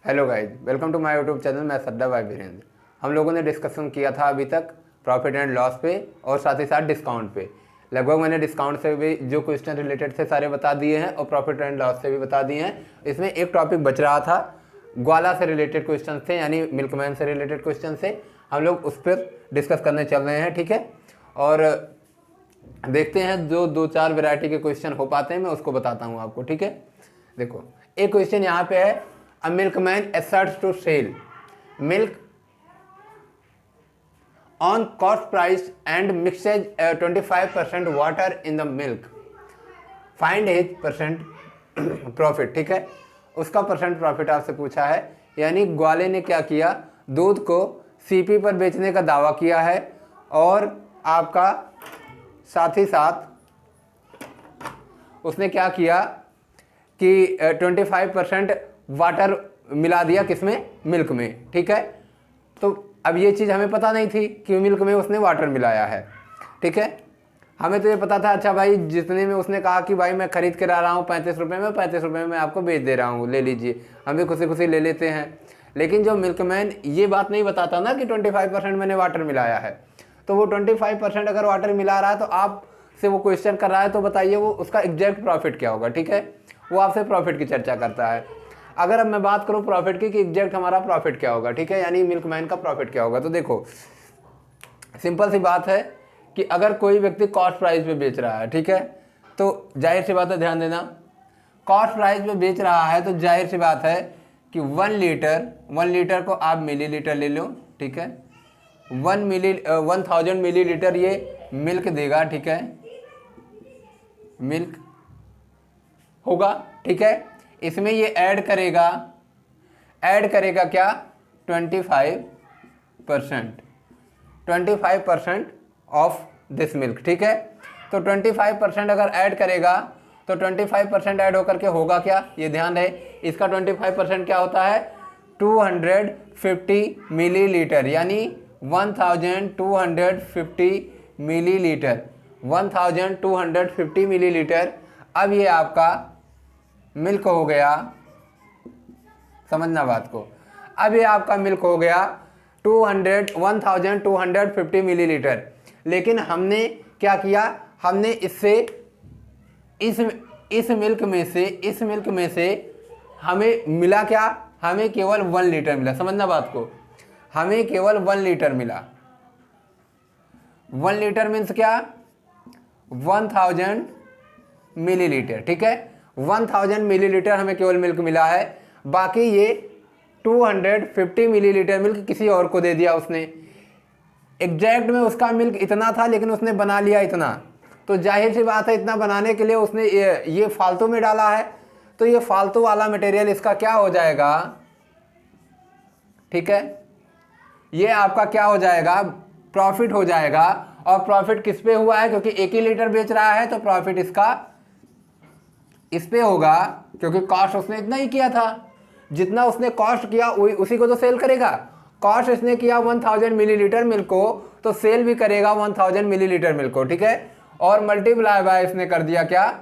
Hello guys, welcome to my YouTube channel. मैं सरदार भाई वीरेंद्र। हम लोगों ने डिस्कशन किया था अभी तक प्रॉफिट एंड लॉस पे और साथ ही साथ डिस्काउंट पे। लगभग मैंने डिस्काउंट से भी जो क्वेश्चन रिलेटेड थे सारे बता दिए हैं और प्रॉफिट एंड लॉस से भी बता दिए हैं। इसमें एक टॉपिक बच रहा था, ग्वाला से रिलेटेड क्वेश्चन थे, यानी मिल्कमैन से रिलेटेड क्वेश्चन से हम लोग उस पर डिस्कस करने चल रहे हैं। ठीक है, और देखते हैं जो 2-4 वैरायटी के क्वेश्चन हो पाते हैं मैं उसको बताता हूँ आपको। ठीक है, देखो एक क्वेश्चन यहाँ पे है, a milkman asserts to sell milk on cost price and mixes 25% water in the milk, find his percent profit. ठीक है, उसका परसेंट प्रॉफिट आपसे पूछा है। यानी ग्वाले ने क्या किया, दूध को सीपी पर बेचने का दावा किया है और आपका साथ ही साथ उसने क्या किया कि 25% वाटर मिला दिया, किसमें, मिल्क में। ठीक है, तो अब ये चीज़ हमें पता नहीं थी कि मिल्क में उसने वाटर मिलाया है। ठीक है, हमें तो ये पता था, अच्छा भाई जितने में उसने कहा कि भाई मैं खरीद के ला रहा हूँ 35 रुपये में, 35 रुपये में आपको बेच दे रहा हूँ, ले लीजिए, हम भी खुशी खुशी ले लेते हैं। लेकिन जो मिल्कमैन ये बात नहीं बताता ना कि 25% मैंने वाटर मिलाया है, तो वो 25% अगर वाटर मिला रहा है तो आप से वो क्वेश्चन कर रहा है, तो बताइए वो उसका एग्जैक्ट प्रॉफिट क्या होगा। ठीक है, वो आपसे प्रॉफिट की चर्चा करता है। अगर अब मैं बात करूं प्रॉफिट की कि एग्जैक्ट हमारा प्रॉफिट क्या होगा, ठीक है, यानी मिल्कमैन का प्रॉफिट क्या होगा, तो देखो सिंपल सी बात है कि अगर कोई व्यक्ति कॉस्ट प्राइस पे बेच रहा है, ठीक है, तो जाहिर सी बात है, ध्यान देना, कॉस्ट प्राइस पे बेच रहा है तो जाहिर सी बात है कि 1 लीटर को आप मिलीलीटर ले लो। ठीक है, 1000 मिलीलीटर ये मिल्क देगा। ठीक है, मिल्क होगा। ठीक है, इसमें ये ऐड करेगा क्या, 25% ऑफ दिस मिल्क। ठीक है, तो 25% अगर ऐड करेगा तो 25% ऐड होकर के होगा क्या, ये ध्यान रहे, इसका 25% क्या होता है, 250 मिलीलीटर, यानी 1250 मिलीलीटर, 1250 मिलीलीटर। अब ये आपका मिल्क हो गया, समझना बात को, अब ये आपका मिल्क हो गया 1250 मिलीलीटर। लेकिन हमने क्या किया, हमने इससे इस मिल्क में से हमें मिला क्या, हमें केवल 1 लीटर मिला। समझना बात को, हमें केवल 1 लीटर मिला। 1 लीटर मीन्स क्या, 1000 मिलीलीटर। ठीक है, 1000 मिलीलीटर हमें केवल मिल्क मिला है। बाकी ये 250 मिलीलीटर मिल्क किसी और को दे दिया उसने। एग्जैक्ट में उसका मिल्क इतना था लेकिन उसने बना लिया इतना, तो जाहिर सी बात है इतना बनाने के लिए उसने ये फालतू में डाला है, तो ये फालतू वाला मटेरियल इसका क्या हो जाएगा, ठीक है, ये आपका क्या हो जाएगा, प्रॉफिट हो जाएगा। और प्रॉफिट किस पे हुआ है, क्योंकि 1 ही लीटर बेच रहा है तो प्रॉफिट इसका इस पे होगा, क्योंकि कॉस्ट उसने इतना ही किया था, जितना उसने कॉस्ट किया उसी को तो सेल करेगा। कॉस्ट इसने किया 1000 मिलीलीटर मिल्क को, तो सेल भी करेगा 1000 मिलीलीटर मिल्क को। ठीक है, और मल्टीप्लाई बाय इसने कर दिया क्या,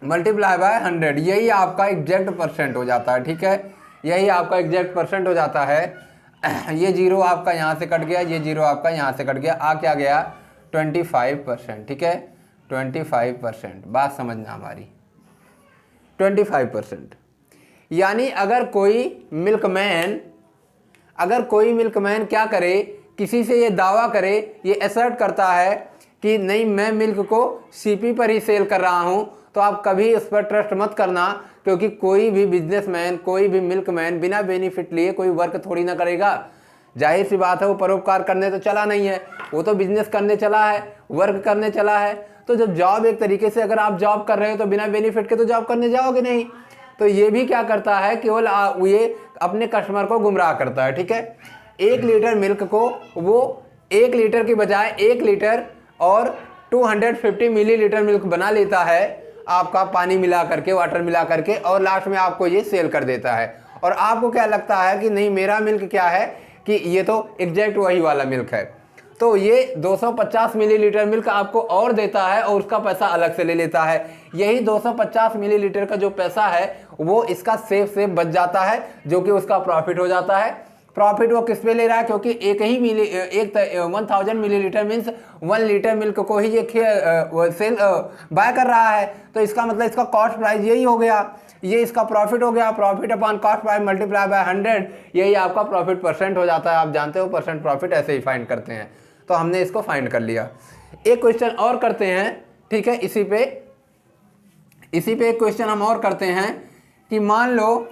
मल्टीप्लाई बाय 100, यही आपका एग्जैक्ट परसेंट हो जाता है। ठीक है, यही आपका एग्जैक्ट परसेंट हो जाता है। ये जीरो आपका यहाँ से कट गया, ये जीरो आपका यहाँ से कट गया, आ क्या गया, 25%। ठीक है, 25%, बात समझना हमारी, 25%। यानी अगर कोई मिल्कमैन क्या करे, किसी से ये दावा करे, ये असर्ट करता है कि नहीं मैं मिल्क को सीपी पर ही सेल कर रहा हूं, तो आप कभी उस पर ट्रस्ट मत करना, क्योंकि कोई भी बिजनेसमैन, कोई भी मिल्कमैन बिना बेनिफिट लिए कोई वर्क थोड़ी ना करेगा। जाहिर सी बात है वो परोपकार करने तो चला नहीं है, वो तो बिजनेस करने चला है, वर्क करने चला है। तो जब जॉब एक तरीके से अगर आप जॉब कर रहे हो तो बिना बेनिफिट के तो जॉब करने जाओगे नहीं। तो ये भी क्या करता है, केवल ये अपने कस्टमर को गुमराह करता है। ठीक है, 1 लीटर मिल्क को वो 1 लीटर की बजाय 1 लीटर और 250 मिलीलीटर मिल्क बना लेता है, आपका पानी मिला करके, वाटर मिला करके, और लास्ट में आपको ये सेल कर देता है। और आपको क्या लगता है कि नहीं मेरा मिल्क क्या है, कि ये तो एग्जैक्ट वही वाला मिल्क है। तो ये 250 मिलीलीटर मिल्क आपको और देता है और उसका पैसा अलग से ले लेता है। यही 250 मिलीलीटर का जो पैसा है वो इसका सेफ से बच जाता है, जो कि उसका प्रॉफिट हो जाता है। प्रॉफिट वो किस पे ले रहा है, क्योंकि एक 1000 मिलीलीटर मीन्स 1 लीटर मिल्क को ही ये सेल बाय कर रहा है। तो इसका मतलब इसका कॉस्ट प्राइस यही हो गया, ये इसका प्रॉफिट हो गया। Profit upon cost price multiply by 100, यही आपका प्रॉफिट परसेंट हो जाता है। आप जानते हो परसेंट प्रॉफिट ऐसे ही फाइंड करते हैं। तो हमने इसको फाइंड कर लिया। एक क्वेश्चन और करते हैं, ठीक है। इसी पे एक क्वेश्चन हम और करते हैं कि मान लो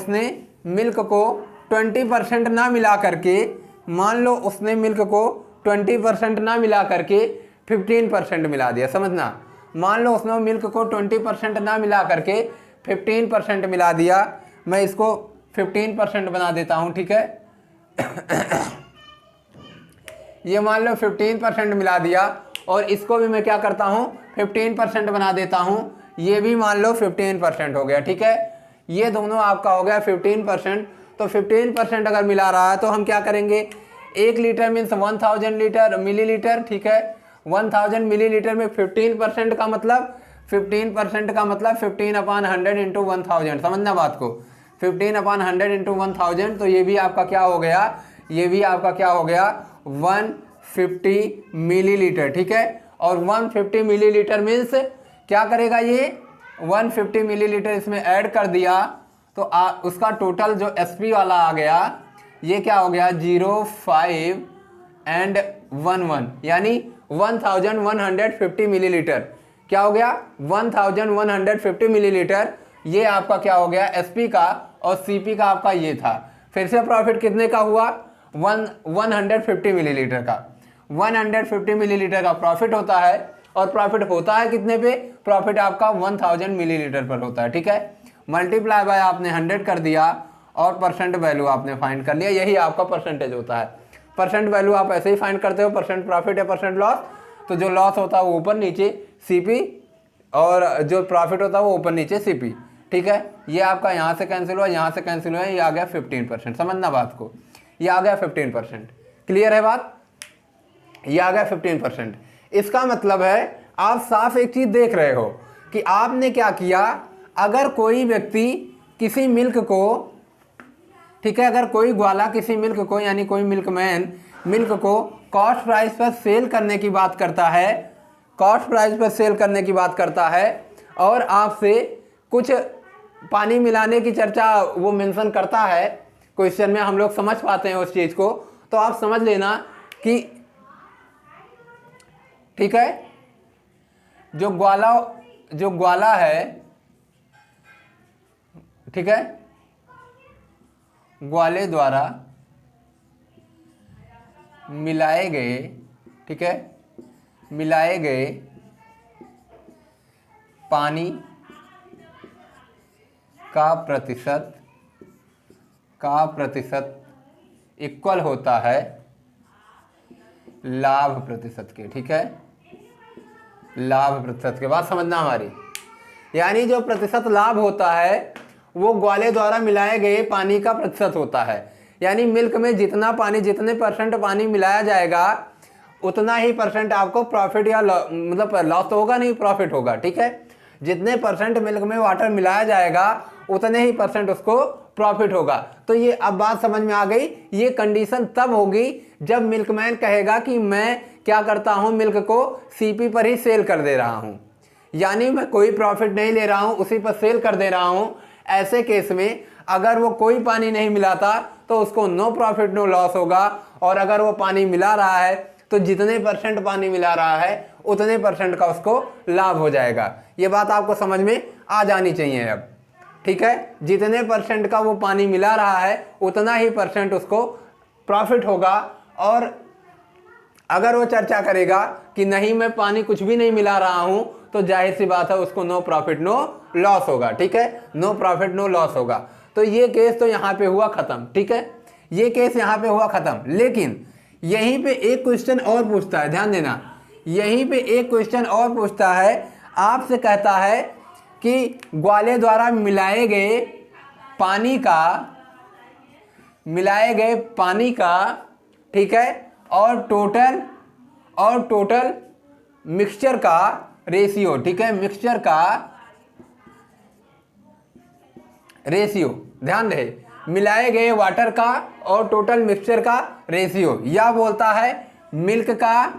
उसने मिल्क को 20% ना मिला करके, मान लो उसने मिल्क को 20% ना मिला करके 15% मिला दिया। समझना, मान लो उसने मिल्क को 20% ना मिला करके 15% मिला दिया। मैं इसको 15% बना देता हूँ, ठीक है। ये मान लो 15% मिला दिया और इसको भी मैं क्या करता हूँ 15% बना देता हूँ। ये भी मान लो 15% हो गया, ठीक है। ये दोनों आपका हो गया 15%। तो 15% अगर मिला रहा है तो हम क्या करेंगे, 1 लीटर मीन्स 1000 मिलीलीटर, ठीक है। 1000 मिलीलीटर में 15% का मतलब 15/100 इंटू 1000। समझना बात को, 15/100 इंटू 1000। तो ये भी आपका क्या हो गया, 150 मिलीलीटर, ठीक है। और 150 मिलीलीटर मीन्स क्या करेगा, ये 150 मिलीलीटर इसमें ऐड कर दिया तो उसका टोटल जो एसपी वाला आ गया, ये क्या हो गया 05 and 11, यानी 1150 मिलीलीटर। क्या हो गया 1150 मिलीलीटर। ये आपका क्या हो गया एसपी का, और सीपी का आपका ये था। फिर से प्रॉफिट कितने का हुआ 150 मिलीलीटर का। 150 मिलीलीटर का प्रॉफिट होता है, और प्रॉफिट होता है कितने पे, प्रॉफिट आपका 1000 मिलीलीटर पर होता है, ठीक है। मल्टीप्लाई बाय आपने 100 कर दिया और परसेंट वैल्यू आपने फाइंड कर लिया। यही आपका परसेंटेज होता है। परसेंट वैल्यू आप ऐसे ही फाइंड करते हो, परसेंट प्रॉफिट या परसेंट लॉस। तो जो लॉस होता है वो ऊपर नीचे सीपी, और जो प्रॉफिट होता है वो ऊपर नीचे सीपी, ठीक है। ये आपका यहाँ से कैंसिल हुआ, यहाँ से कैंसिल हुआ, ये आ गया 15%। समझना बात को, ये आ गया 15%। क्लियर है बात, ये आ गया 15%। इसका मतलब है आप साफ एक चीज देख रहे हो कि आपने क्या किया, अगर कोई व्यक्ति किसी मिल्क को, ठीक है, अगर कोई ग्वाला किसी मिल्क को, यानी कोई मिल्कमैन मिल्क को कॉस्ट प्राइस पर सेल करने की बात करता है, कॉस्ट प्राइस पर सेल करने की बात करता है, और आपसे कुछ पानी मिलाने की चर्चा वो मेंशन करता है क्वेश्चन में, हम लोग समझ पाते हैं उस चीज को। तो आप समझ लेना कि, ठीक है, जो ग्वाला है, ठीक है, ग्वाले द्वारा मिलाए गए, ठीक है, मिलाए गए पानी का प्रतिशत इक्वल होता है लाभ प्रतिशत के, ठीक है, लाभ प्रतिशत के। बात समझना हमारी, यानी जो प्रतिशत लाभ होता है वो ग्वाले द्वारा मिलाए गए पानी का प्रतिशत होता है। यानी मिल्क में जितना पानी, जितने परसेंट पानी मिलाया जाएगा उतना ही परसेंट आपको प्रॉफिट या मतलब लॉस तो होगा नहीं, प्रॉफिट होगा, ठीक है। जितने परसेंट मिल्क में वाटर मिलाया जाएगा उतने ही परसेंट उसको प्रॉफिट होगा। तो ये अब बात समझ में आ गई। ये कंडीशन तब होगी जब मिल्कमैन कहेगा कि मैं क्या करता हूं, मिल्क को सीपी पर ही सेल कर दे रहा हूं, यानी मैं कोई प्रॉफिट नहीं ले रहा हूं, उसी पर सेल कर दे रहा हूं। ऐसे केस में अगर वो कोई पानी नहीं मिलाता तो उसको नो प्रॉफिट नो लॉस होगा, और अगर वो पानी मिला रहा है तो जितने परसेंट पानी मिला रहा है उतने परसेंट का उसको लाभ हो जाएगा। ये बात आपको समझ में आ जानी चाहिए अब, ठीक है। जितने परसेंट का वो पानी मिला रहा है उतना ही परसेंट उसको प्रॉफिट होगा, और अगर वो चर्चा करेगा कि नहीं मैं पानी कुछ भी नहीं मिला रहा हूं, तो जाहिर सी बात है उसको नो प्रॉफिट नो लॉस होगा, ठीक है, नो प्रॉफिट नो लॉस होगा। तो ये केस तो यहां पे हुआ खत्म, ठीक है, ये केस यहां पे हुआ खत्म। लेकिन यहीं पे एक क्वेश्चन और पूछता है, ध्यान देना, यहीं पे एक क्वेश्चन और पूछता है, आपसे कहता है कि ग्वाले द्वारा मिलाए गए पानी का ठीक है, और टोटल मिक्सचर का रेशियो, ठीक है, मिक्सचर का रेशियो, ध्यान रहे, मिलाए गए वाटर का और टोटल मिक्सचर का रेशियो, या बोलता है मिल्क का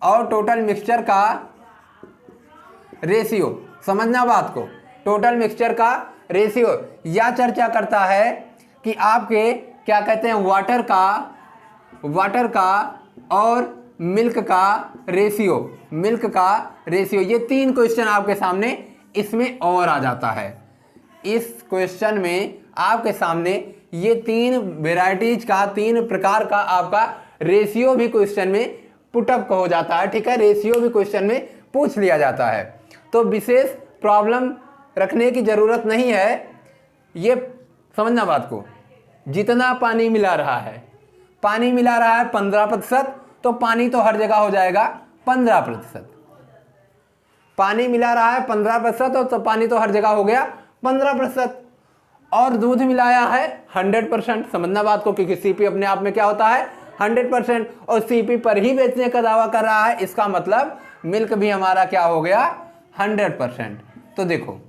और टोटल मिक्सचर का रेशियो। समझना बात को, टोटल मिक्सचर का रेशियो, या चर्चा करता है कि आपके क्या कहते हैं वाटर का और मिल्क का रेशियो, ये 3 क्वेश्चन आपके सामने इसमें और आ जाता है। इस क्वेश्चन में आपके सामने ये 3 वेराइटीज का, 3 प्रकार का आपका रेशियो भी क्वेश्चन में पुटअप हो जाता है, ठीक है, रेशियो भी क्वेश्चन में पूछ लिया जाता है। तो विशेष प्रॉब्लम रखने की जरूरत नहीं है, ये समझना बात को। जितना पानी मिला रहा है 15%, तो पानी तो हर जगह हो जाएगा 15%। पानी मिला रहा है 15%, तो पानी तो हर जगह हो गया 15%। और दूध मिलाया है 100%, समझना बात को, क्योंकि सीपी अपने आप में क्या होता है 100%, और सीपी पर ही बेचने का दावा कर रहा है, इसका मतलब मिल्क भी हमारा क्या हो गया 100%। तो देखो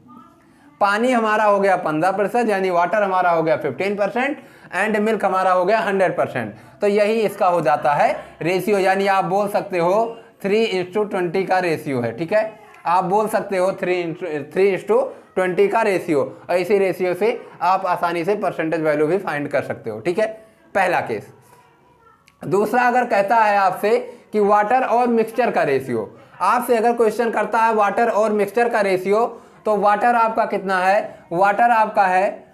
पानी हमारा हो गया 15%, यानी वाटर हमारा हो गया 15% एंड मिल्क हमारा हो गया 100%। तो यही इसका हो जाता है रेशियो, यानी आप बोल सकते हो 3:20 का रेशियो है, ठीक है, आप बोल सकते हो 3:20 का रेशियो, और इसी रेशियो से आप आसानी से परसेंटेज वैल्यू भी फाइंड कर सकते हो, ठीक है, पहला केस। दूसरा, अगर कहता है आपसे कि वाटर और मिक्सचर का रेशियो, आपसे अगर क्वेश्चन करता है वाटर और मिक्सचर का रेशियो, तो वाटर आपका कितना है, वाटर आपका है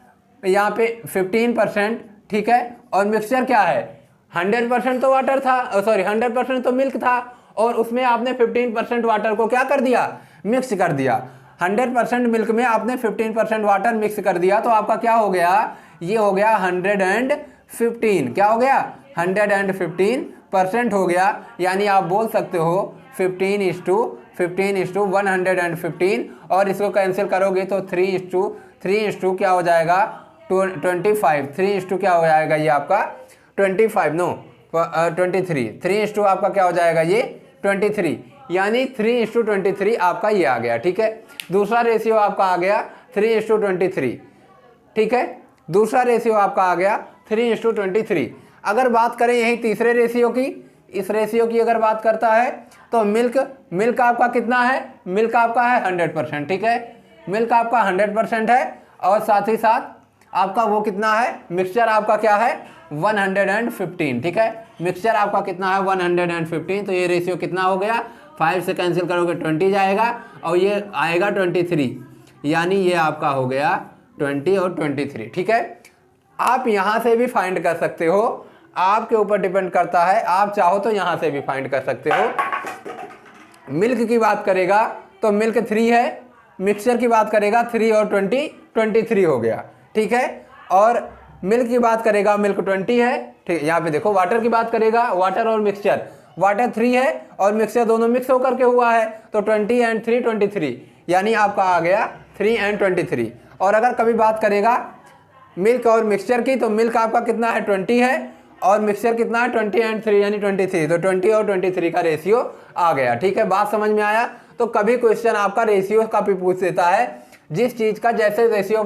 यहाँ पे 15%, ठीक है, और मिक्सचर क्या है 100% तो वाटर था, सॉरी 100% तो मिल्क था, और उसमें आपने 15% वाटर को क्या कर दिया, मिक्स कर दिया। 100% मिल्क में आपने 15% वाटर मिक्स कर दिया, तो आपका क्या हो गया, ये हो गया 115, क्या हो गया 115% हो गया, यानी आप बोल सकते हो 15:115, और इसको कैंसिल करोगे तो 3:3 क्या हो जाएगा 25, 3 क्या हो जाएगा ये आपका 25, नो 23, 3 आपका क्या हो जाएगा ये 23, यानी 3:23 आपका ये आ गया, ठीक है। दूसरा रेशियो आपका आ गया 3:23, ठीक है, दूसरा रेशियो आपका आ गया 3:23। अगर बात करें यही तीसरे रेशियो की, इस रेशियो की अगर बात करता है तो मिल्क आपका कितना है, मिल्क आपका है 100%, ठीक है, मिल्क आपका 100% है, और साथ ही साथ आपका वो कितना है, मिक्सचर आपका क्या है 115, ठीक है, मिक्सचर आपका कितना है 115, तो ये रेशियो कितना हो गया, 5 से कैंसिल करोगे 20 जाएगा, और ये आएगा 23, यानी ये आपका हो गया 20 और 23, ठीक है। आप यहाँ से भी फाइंड कर सकते हो, आपके ऊपर डिपेंड करता है, आप चाहो तो यहाँ से भी फाइंड कर सकते हो। मिल्क की बात करेगा तो मिल्क 3 है, मिक्सचर की बात करेगा 3 और 20 23 हो गया, ठीक है, और मिल्क की बात करेगा मिल्क 20 है, ठीक है। यहाँ पे देखो वाटर की बात करेगा, वाटर और मिक्सचर, वाटर 3 है और मिक्सचर दोनों मिक्स होकर के हुआ है, तो 20 एंड 3 23, यानी आपका आ गया 3 एंड 23। और अगर कभी बात करेगा मिल्क और मिक्सचर की, तो मिल्क आपका कितना है 20 है, और मिक्सचर कितना है 20 एंड 3 यानी 23, तो 20 और 23 का रेशियो आ गया, ठीक है। बात समझ में आया। तो कभी क्वेश्चन आपका रेशियो का भी पूछ देता है, जिस चीज़ का जैसे रेशियो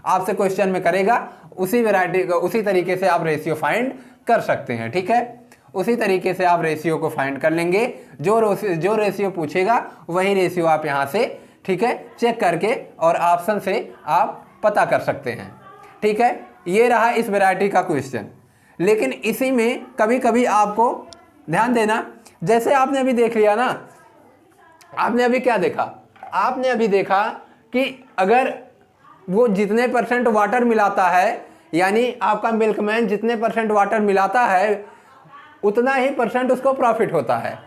आपसे क्वेश्चन में करेगा उसी वेराइटी को उसी तरीके से आप रेशियो फाइंड कर सकते हैं, ठीक है, उसी तरीके से आप रेशियो को फाइंड कर लेंगे। जो रेशियो पूछेगा वही रेशियो आप यहाँ से, ठीक है, चेक करके और ऑप्शन से आप पता कर सकते हैं, ठीक है। ये रहा इस वैरायटी का क्वेश्चन। लेकिन इसी में कभी कभी आपको ध्यान देना, जैसे आपने अभी देख लिया ना, आपने अभी क्या देखा, आपने अभी देखा कि अगर वो जितने % वाटर मिलाता है, यानी आपका मिल्कमैन जितने % वाटर मिलाता है उतना ही % उसको प्रॉफिट होता है।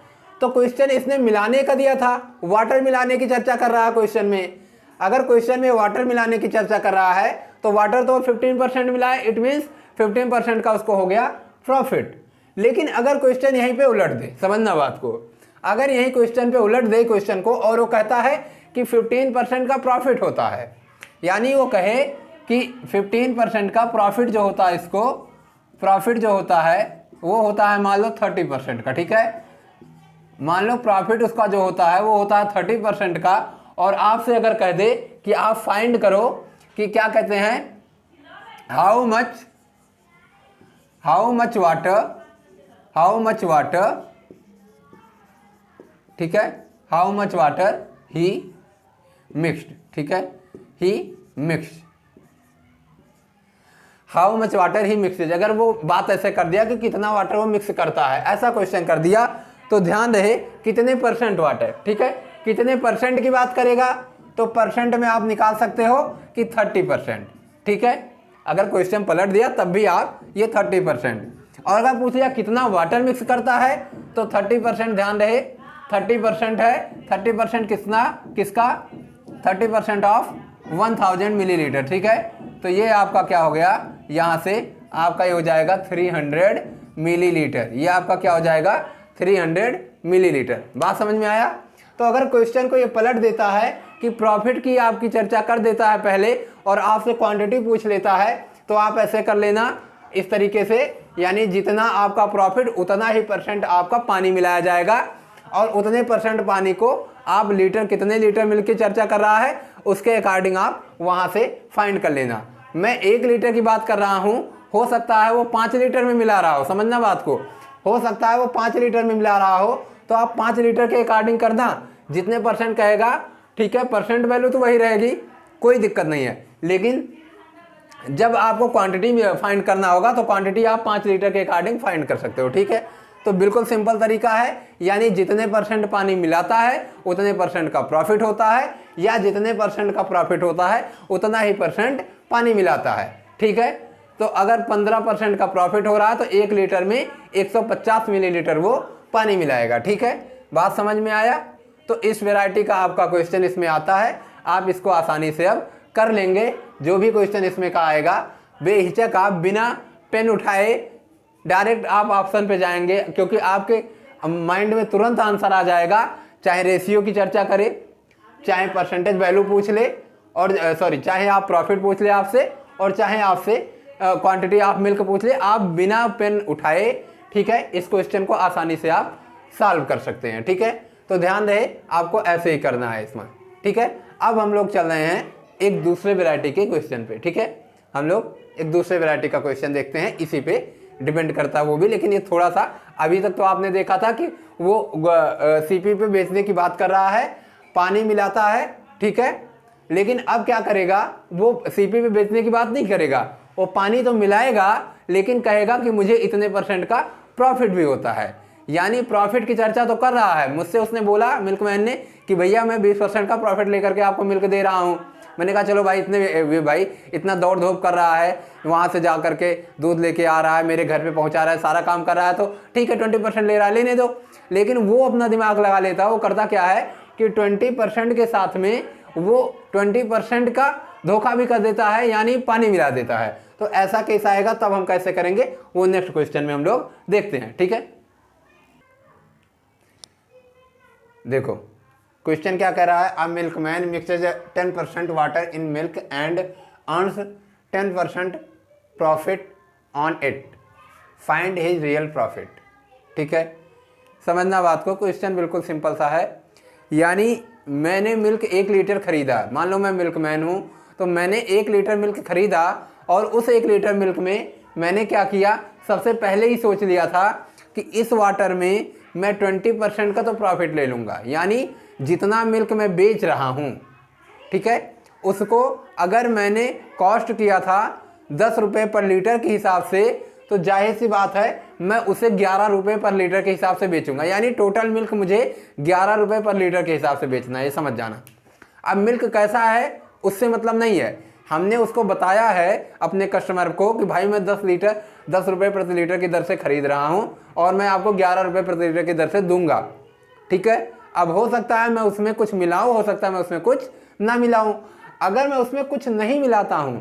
तो क्वेश्चन इसने मिलाने का दिया था, वाटर मिलाने की चर्चा कर रहा है क्वेश्चन में। अगर क्वेश्चन में वाटर मिलाने की चर्चा कर रहा है तो वाटर तो 15% मिला है, इट मीन्स 15% का उसको हो गया प्रॉफिट। लेकिन अगर क्वेश्चन यहीं पे उलट दे, समझना बात को, अगर यही क्वेश्चन पे उलट दे क्वेश्चन को और वो कहता है कि 15% का प्रॉफिट होता है, यानी वो कहे कि 15% का प्रॉफिट जो होता है इसको प्रॉफिट जो होता है वो होता है मान लो 30% का, ठीक है। मान लो प्रॉफिट उसका जो होता है वो होता है 30% का, और आपसे अगर कह दे कि आप फाइंड करो कि क्या कहते हैं, हाउ मच वाटर, ठीक है, how much water he mixed, ठीक है, he mixed, how much water he mix. अगर वो बात ऐसे कर दिया कि कितना वाटर वो मिक्स करता है, ऐसा क्वेश्चन कर दिया, तो ध्यान रहे कितने परसेंट वाटर, ठीक है, कितने परसेंट की बात करेगा, तो परसेंट में आप निकाल सकते हो कि 30%, ठीक है। अगर क्वेश्चन पलट दिया तब भी आप ये 30%, और अगर पूछ लिया कितना वाटर मिक्स करता है, तो 30%, ध्यान रहे 30% है, 30% किसका 30% ऑफ 1000 मिलीलीटर, ठीक है। तो ये आपका क्या हो गया, यहाँ से आपका ये हो जाएगा 300 मिलीलीटर, ये आपका क्या हो जाएगा 300 मिलीलीटर। बात समझ में आया। तो अगर क्वेश्चन को ये पलट देता है कि प्रॉफिट की आपकी चर्चा कर देता है पहले और आपसे क्वांटिटी पूछ लेता है, तो आप ऐसे कर लेना इस तरीके से, यानी जितना आपका प्रॉफिट उतना ही परसेंट आपका पानी मिलाया जाएगा, और उतने परसेंट पानी को आप लीटर, कितने लीटर मिल्क की चर्चा कर रहा है उसके अकॉर्डिंग आप वहां से फाइंड कर लेना। मैं 1 लीटर की बात कर रहा हूं, हो सकता है वो 5 लीटर में मिला रहा हो, समझना बात को, हो सकता है वो 5 लीटर में मिला रहा हो, तो आप 5 लीटर के अकॉर्डिंग करना, जितने परसेंट कहेगा, ठीक है, परसेंट वैल्यू तो वही रहेगी, कोई दिक्कत नहीं है। लेकिन जब आपको क्वांटिटी फाइंड करना होगा तो क्वांटिटी आप 5 लीटर के अकॉर्डिंग फाइंड कर सकते हो, ठीक है। तो बिल्कुल सिंपल तरीका है, यानी जितने परसेंट पानी मिलाता है उतने परसेंट का प्रॉफिट होता है, या जितने परसेंट का प्रॉफिट होता है उतना ही परसेंट पानी मिलाता है, ठीक है। तो अगर 15% का प्रॉफिट हो रहा है तो 1 लीटर में 150 मिलीलीटर वो पानी मिलाएगा, ठीक है। बात समझ में आया। तो इस वैरायटी का आपका क्वेश्चन इसमें आता है, आप इसको आसानी से अब कर लेंगे। जो भी क्वेश्चन इसमें का आएगा बेहिचक आप बिना पेन उठाए डायरेक्ट आप ऑप्शन पे जाएंगे, क्योंकि आपके माइंड में तुरंत आंसर आ जाएगा। चाहे रेशियो की चर्चा करे, चाहे परसेंटेज वैल्यू पूछ ले, और चाहे आप प्रॉफिट पूछ ले आपसे, और चाहे आपसे क्वांटिटी ऑफ मिल्क पूछ ले, आप बिना पेन उठाए, ठीक है, इस क्वेश्चन को आसानी से आप सॉल्व कर सकते हैं, ठीक है। तो ध्यान रहे आपको ऐसे ही करना है इसमें, ठीक है। अब हम लोग चल रहे हैं एक दूसरे वैरायटी के क्वेश्चन पे, ठीक है। हम लोग एक दूसरे वैरायटी का क्वेश्चन देखते हैं, इसी पे डिपेंड करता है वो भी, लेकिन ये थोड़ा सा, अभी तक तो आपने देखा था कि वो सीपी पे बेचने की बात कर रहा है, पानी मिलाता है, ठीक है। लेकिन अब क्या करेगा, वो सीपी पे बेचने की बात नहीं करेगा, वो पानी तो मिलाएगा लेकिन कहेगा कि मुझे इतने परसेंट का प्रॉफिट भी होता है, यानी प्रॉफिट की चर्चा तो कर रहा है। मुझसे उसने बोला मिल्कमैन ने कि भैया मैं 20% का प्रॉफिट लेकर के आपको मिल्क दे रहा हूँ। मैंने कहा चलो भाई, भाई इतना दौड़ धूप कर रहा है, वहाँ से जा करके दूध लेके आ रहा है, मेरे घर पे पहुँचा रहा है, सारा काम कर रहा है, तो ठीक है 20% ले रहा है, लेने दो। लेकिन वो अपना दिमाग लगा लेता है, वो करता क्या है कि 20% के साथ में वो 20% का धोखा भी कर देता है, यानी पानी मिला देता है। तो ऐसा केस आएगा तब हम कैसे करेंगे वो नेक्स्ट क्वेश्चन में हम लोग देखते हैं, ठीक है। देखो क्वेश्चन क्या कह रहा है, a milkman mixes 10% water in milk and earns 10% profit on it, find his real profit, ठीक है। समझना बात को, क्वेश्चन बिल्कुल सिंपल सा है, यानी मैंने मिल्क 1 लीटर खरीदा, मान लो मैं मिल्कमैन हूँ, तो मैंने 1 लीटर मिल्क खरीदा, और उस 1 लीटर मिल्क में मैंने क्या किया, सबसे पहले ही सोच लिया था कि इस वाटर में मैं 20% का तो प्रॉफिट ले लूँगा, यानी जितना मिल्क मैं बेच रहा हूँ, ठीक है, उसको अगर मैंने कॉस्ट किया था 10 रुपये पर लीटर के हिसाब से, तो जाहिर सी बात है मैं उसे 11 रुपये पर लीटर के हिसाब से बेचूंगा, यानी टोटल मिल्क मुझे 11 रुपये पर लीटर के हिसाब से बेचना है, ये समझ जाना। अब मिल्क कैसा है उससे मतलब नहीं है, हमने उसको बताया है अपने कस्टमर को कि भाई मैं 10 रुपये प्रति लीटर की दर से खरीद रहा हूँ और मैं आपको 11 रुपये प्रति लीटर की दर से दूंगा, ठीक है। अब हो सकता है मैं उसमें कुछ मिलाऊं, हो सकता है मैं उसमें कुछ ना मिलाऊं। अगर मैं उसमें कुछ नहीं मिलाता हूं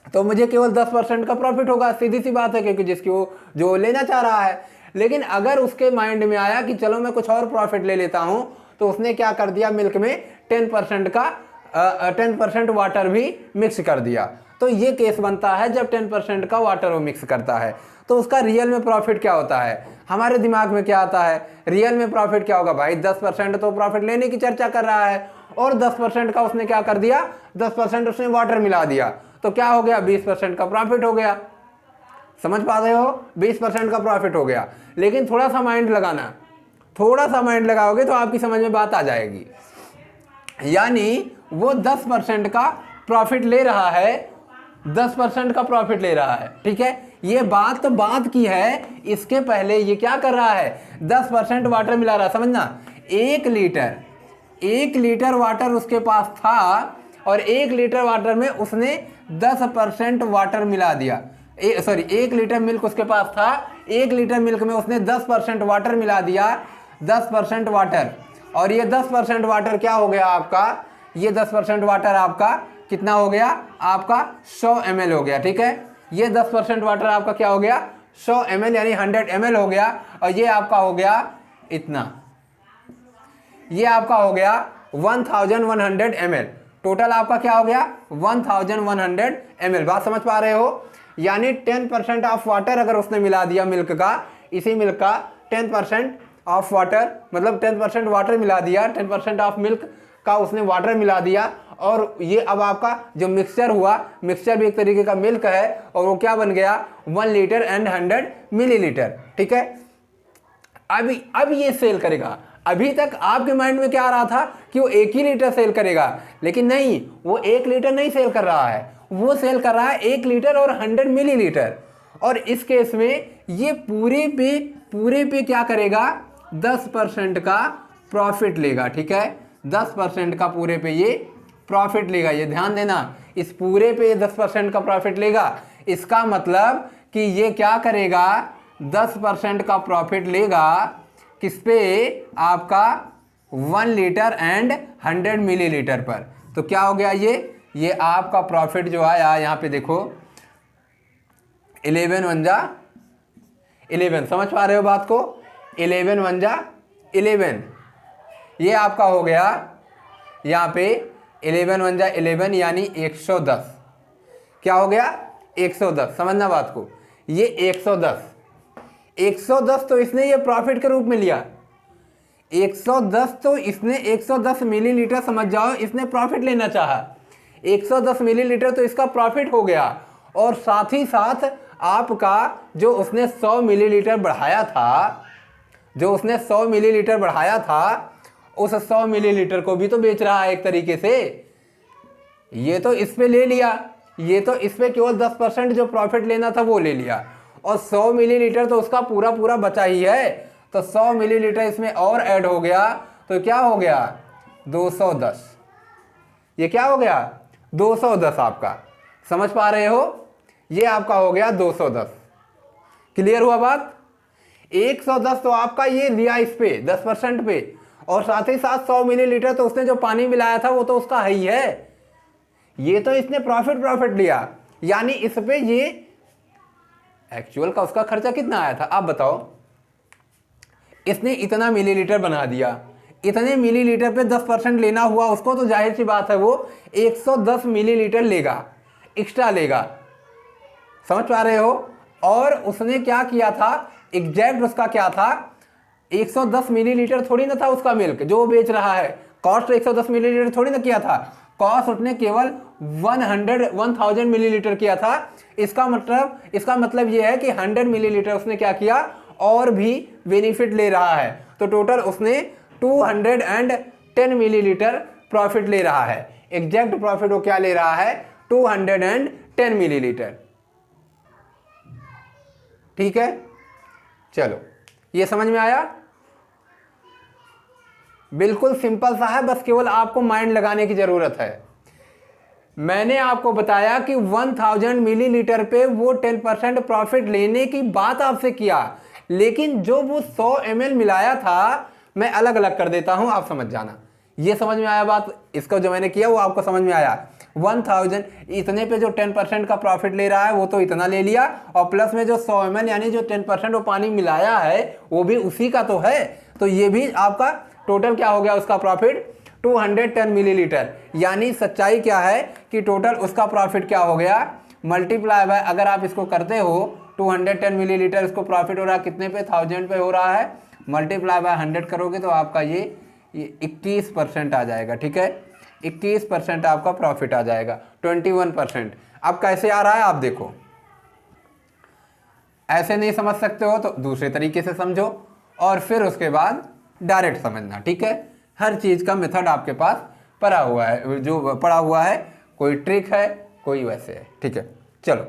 तो मुझे केवल 10% का प्रॉफिट होगा, सीधी सी बात है, क्योंकि जिसकी वो जो लेना चाह रहा है। लेकिन अगर उसके माइंड में आया कि चलो मैं कुछ और प्रॉफिट ले लेता हूं, तो उसने क्या कर दिया, मिल्क में 10% वाटर भी मिक्स कर दिया। तो ये केस बनता है जब 10% का वाटर वो मिक्स करता है। तो उसका रियल में प्रॉफिट क्या होता है, हमारे दिमाग में क्या आता है, रियल में प्रॉफिट क्या होगा भाई, 10% तो प्रॉफिट लेने की चर्चा कर रहा है और 10% का उसने क्या कर दिया, 10% उसने वाटर मिला दिया, तो क्या हो गया, 20% का प्रॉफिट हो गया। समझ पा रहे हो, 20% का प्रॉफिट हो गया। लेकिन थोड़ा सा माइंड लगाना, थोड़ा सा माइंड लगाओगे तो आपकी समझ में बात आ जाएगी। यानी वो 10% का प्रॉफिट ले रहा है, 10% का प्रॉफिट ले रहा है, ठीक है। ये बात तो बात की है, इसके पहले ये क्या कर रहा है, 10% वाटर मिला रहा है। समझना, 1 लीटर वाटर उसके पास था और 1 लीटर वाटर में उसने 10% वाटर मिला दिया। 1 लीटर मिल्क उसके पास था, 1 लीटर मिल्क में उसने 10% वाटर मिला दिया, 10% वाटर। और ये 10% वाटर क्या हो गया आपका, ये 10% वाटर आपका कितना हो गया, आपका 100 ml हो गया, ठीक है। ये 10% वाटर आपका क्या हो गया, 100 ml यानी 100 ml हो गया। और ये आपका हो गया इतना, ये आपका हो गया 1100 ml। टोटल आपका क्या हो गया, 1100 ml। बात समझ पा रहे हो, यानी 10% ऑफ वाटर अगर उसने मिला दिया मिल्क का, इसी मिल्क का 10% ऑफ वाटर, मतलब 10% वाटर मिला दिया, 10% ऑफ मिल्क का उसने वाटर मिला दिया। और ये अब आपका जो मिक्सचर हुआ, मिक्सचर भी एक तरीके का मिल्क है, और वो क्या बन गया, 1 लीटर एंड 100 मिलीलीटर, ठीक है। अब ये सेल करेगा। अभी तक आपके माइंड में क्या आ रहा था कि वो 1 ही लीटर सेल करेगा, लेकिन नहीं, वो 1 लीटर नहीं सेल कर रहा है, वो सेल कर रहा है 1 लीटर और 100 मिलीलीटर। और इस केस में ये पूरे पे क्या करेगा, 10% का प्रॉफिट लेगा, ठीक है। 10% का पूरे पे ये प्रॉफिट लेगा, ये ध्यान देना, इस पूरे पे 10% का प्रॉफिट लेगा। इसका मतलब कि ये क्या करेगा, 10% का प्रॉफिट लेगा किस पे, आपका 1 लीटर एंड 100 मिलीलीटर पर। तो क्या हो गया, ये आपका प्रॉफिट जो आया, यहाँ पे देखो 11 1 जा 11, समझ पा रहे हो बात को, 11 1 जा 11, ये आपका हो गया यहाँ पे 11 1 जा 11 यानी 110। क्या हो गया, 110, समझना बात को, ये 110 तो इसने ये प्रॉफिट के रूप में लिया। 110 तो इसने 110 मिलीलीटर, समझ जाओ, इसने प्रॉफिट लेना चाहा। 110 मिलीलीटर तो इसका प्रॉफिट हो गया। और साथ ही साथ आपका जो उसने 100 मिलीलीटर बढ़ाया था, उस 100 मिलीलीटर को भी तो बेच रहा है एक तरीके से। ये तो इस पे ले लिया, ये तो इस पे केवल 10% जो प्रॉफिट लेना था वो ले लिया, और 100 मिलीलीटर तो उसका पूरा बचा ही है। तो 100 मिलीलीटर इसमें और ऐड हो गया, तो क्या हो गया, 210। ये क्या हो गया, 210 आपका, समझ पा रहे हो, ये आपका हो गया 210। क्लियर हुआ बात। 110 तो आपका ये लिया इस पे 10% पे, और साथ ही साथ 100 मिलीलीटर तो उसने जो पानी मिलाया था वो तो उसका है ही है। ये तो इसने प्रॉफिट लिया, यानी इस पे ये एक्चुअल का उसका खर्चा कितना आया था, आप बताओ। इसने इतना मिलीलीटर बना दिया, इतने मिलीलीटर पे 10% लेना हुआ उसको, तो जाहिर सी बात है वो 110 मिलीलीटर लेगा, एक्स्ट्रा लेगा, समझ पा रहे हो। और उसने क्या किया था, एग्जैक्ट उसका क्या था, 110 मिलीलीटर थोड़ी ना था उसका मिल्क जो वो बेच रहा है, कॉस्ट 110 मिलीलीटर थोड़ी ना किया था, कॉस्ट उसने केवल 1000 मिलीलीटर किया था। इसका मतलब ये है कि 100 मिलीलीटर उसने क्या किया, और भी बेनिफिट ले रहा है। तो टोटल उसने 210 मिलीलीटर प्रॉफिट ले रहा है। एग्जैक्ट प्रॉफिट वो क्या ले रहा है, 210 मिलीलीटर, ठीक है। चलो, ये समझ में आया, बिल्कुल सिंपल सा है, बस केवल आपको माइंड लगाने की जरूरत है। मैंने आपको बताया कि 1000 मिलीलीटर पे वो 10% प्रॉफिट लेने की बात आपसे किया, लेकिन जो वो 100 ml मिलाया था, मैं अलग अलग कर देता हूं, आप समझ जाना। ये समझ में आया बात, इसको जो मैंने किया वो आपको समझ में आया। 1000 इतने पे जो 10% का प्रॉफिट ले रहा है वो तो इतना ले लिया, और प्लस में जो 100 ml यानी जो 10% वो पानी मिलाया है वो भी उसी का तो है। तो ये भी आपका टोटल क्या हो गया उसका प्रॉफिट, 210 मिलीलीटर, यानी सच्चाई क्या है कि टोटल उसका प्रॉफिट क्या हो गया, मल्टीप्लाई बाय, अगर आप इसको करते हो 210 मिलीलीटर इसको प्रॉफिट हो रहा है कितने पे, 1000 पे हो रहा है, मल्टीप्लाई बाय 100 करोगे तो आपका ये 21% आ जाएगा। ठीक है, 21% आपका प्रॉफिट आ जाएगा, 21%। अब कैसे आ रहा है आप देखो, ऐसे नहीं समझ सकते हो तो दूसरे तरीके से समझो और फिर उसके बाद डायरेक्ट समझना। ठीक है, हर चीज़ का मेथड आपके पास पड़ा हुआ है, जो पड़ा हुआ है, कोई ट्रिक है कोई वैसे है। ठीक है, चलो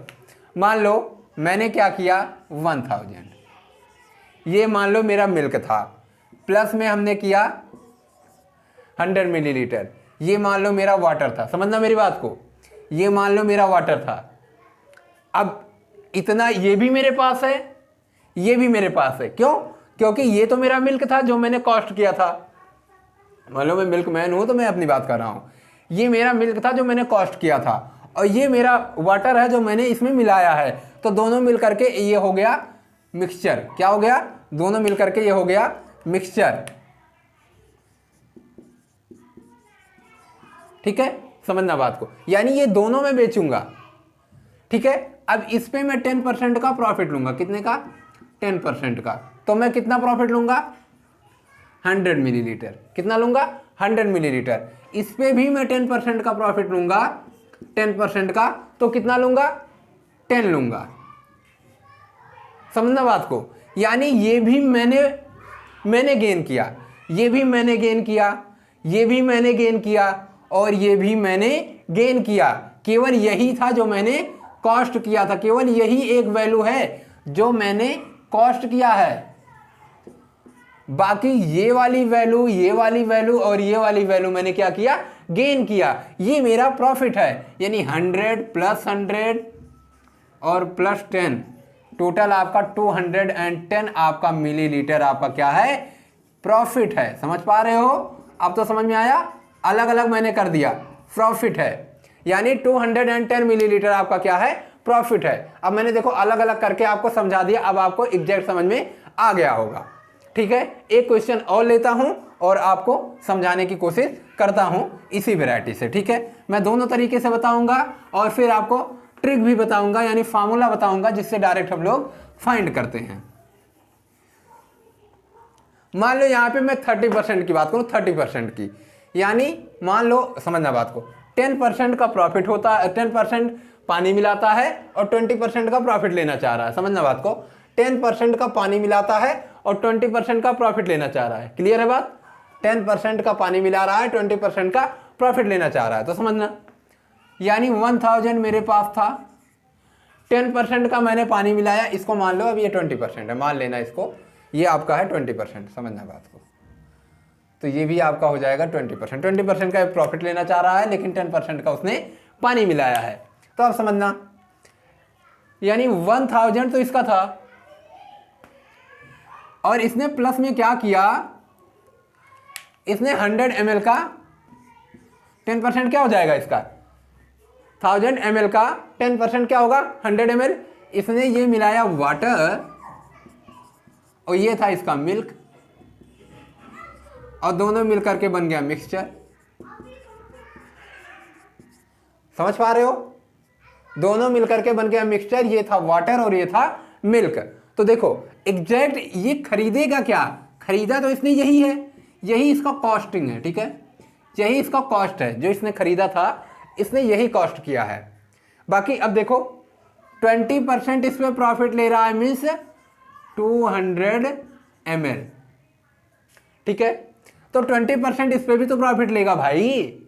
मान लो मैंने क्या किया, 1000, ये मान लो मेरा मिल्क था, प्लस में हमने किया 100 मिलीलीटर, ये मान लो मेरा वाटर था, समझना मेरी बात को, ये मान लो मेरा वाटर था। अब इतना ये भी मेरे पास है, ये भी मेरे पास है, क्यों, क्योंकि ये तो मेरा मिल्क था जो मैंने कॉस्ट किया था, मान लो मैं मिल्क मैन हूं तो मैं अपनी बात कर रहा हूं, ये मेरा मिल्क था जो मैंने कॉस्ट किया था और ये मेरा वाटर है जो मैंने इसमें मिलाया है, तो दोनों मिल करके ये हो गया मिक्सचर। क्या हो गया, दोनों मिल करके ये हो गया मिक्सचर। ठीक है, समझना बात को, यानी ये दोनों मैं बेचूंगा। ठीक है, अब इस पे मैं 10% का प्रॉफिट लूंगा, कितने का, 10% का, तो मैं कितना प्रॉफिट लूंगा, 100 मिलीलीटर, कितना लूंगा, 100 मिलीलीटर। इस पे भी मैं 10% का प्रॉफिट लूंगा, 10% का, तो कितना लूंगा, 10 लूंगा। समझना बात को, यानी ये भी मैंने गेन किया, ये भी मैंने गेन किया, ये भी मैंने गेन किया और ये भी मैंने गेन किया। केवल यही था जो मैंने कॉस्ट किया था, केवल यही एक वैल्यू है जो मैंने कॉस्ट किया है, बाकी ये वाली वैल्यू, ये वाली वैल्यू और ये वाली वैल्यू मैंने क्या किया, गेन किया। ये मेरा प्रॉफिट है, यानी 100 प्लस 100 और प्लस 10, टोटल आपका 210 आपका मिलीलीटर आपका क्या है, प्रॉफिट है। समझ पा रहे हो, अब तो समझ में आया, अलग अलग मैंने कर दिया, प्रॉफिट है, यानी 210 मिलीलीटर आपका क्या है, प्रॉफिट है। अब मैंने देखो अलग अलग करके आपको समझा दिया, अब आपको एग्जैक्ट समझ में आ गया होगा। ठीक है, एक क्वेश्चन और लेता हूं और आपको समझाने की कोशिश करता हूं इसी वैरायटी से। ठीक है, मैं दोनों तरीके से बताऊंगा और फिर आपको ट्रिक भी बताऊंगा, यानी फार्मूला बताऊंगा जिससे डायरेक्ट हम लोग फाइंड करते हैं। मान लो यहां पे मैं 30% की बात करूं, 30% की, यानी मान लो, समझना बात को, 10% का प्रॉफिट होता है, 10% पानी मिलाता है और 20% का प्रॉफिट लेना चाह रहा है। समझना बात को, 10% का पानी मिलाता है और 20% का प्रॉफिट लेना चाह रहा है। क्लियर है बात, 10% का पानी मिला रहा है, 20% का प्रॉफिट लेना चाह रहा है, तो समझना, यानी 1000 मेरे पास था, 10% का मैंने पानी मिलाया, इसको मान लो अब ये 20% है, मान लेना इसको, ये आपका है 20%। समझना बात को, तो ये भी आपका हो जाएगा 20%। 20% का प्रॉफिट लेना चाह रहा है लेकिन 10% का उसने पानी मिलाया है, तो आप समझना, यानी 1000 तो इसका था और इसने प्लस में क्या किया, इसने 100 ml का 10% क्या हो जाएगा इसका, 1000 ml का 10% क्या होगा, 100 ml। इसने ये मिलाया वाटर और ये था इसका मिल्क और दोनों मिलकर के बन गया मिक्सचर। समझ पा रहे हो, दोनों मिलकर के बन गया मिक्सचर, ये था वाटर और ये था मिल्क। तो देखो एग्जैक्ट ये खरीदेगा क्या, खरीदा तो इसने यही है, यही इसका कॉस्टिंग है। ठीक है, यही इसका कॉस्ट है, जो इसने खरीदा था इसने यही कॉस्ट किया है। बाकी अब देखो 20% इस पे प्रॉफिट ले रहा है, मीन्स 200 ml। ठीक है, तो 20% इस पे भी तो प्रॉफिट लेगा भाई।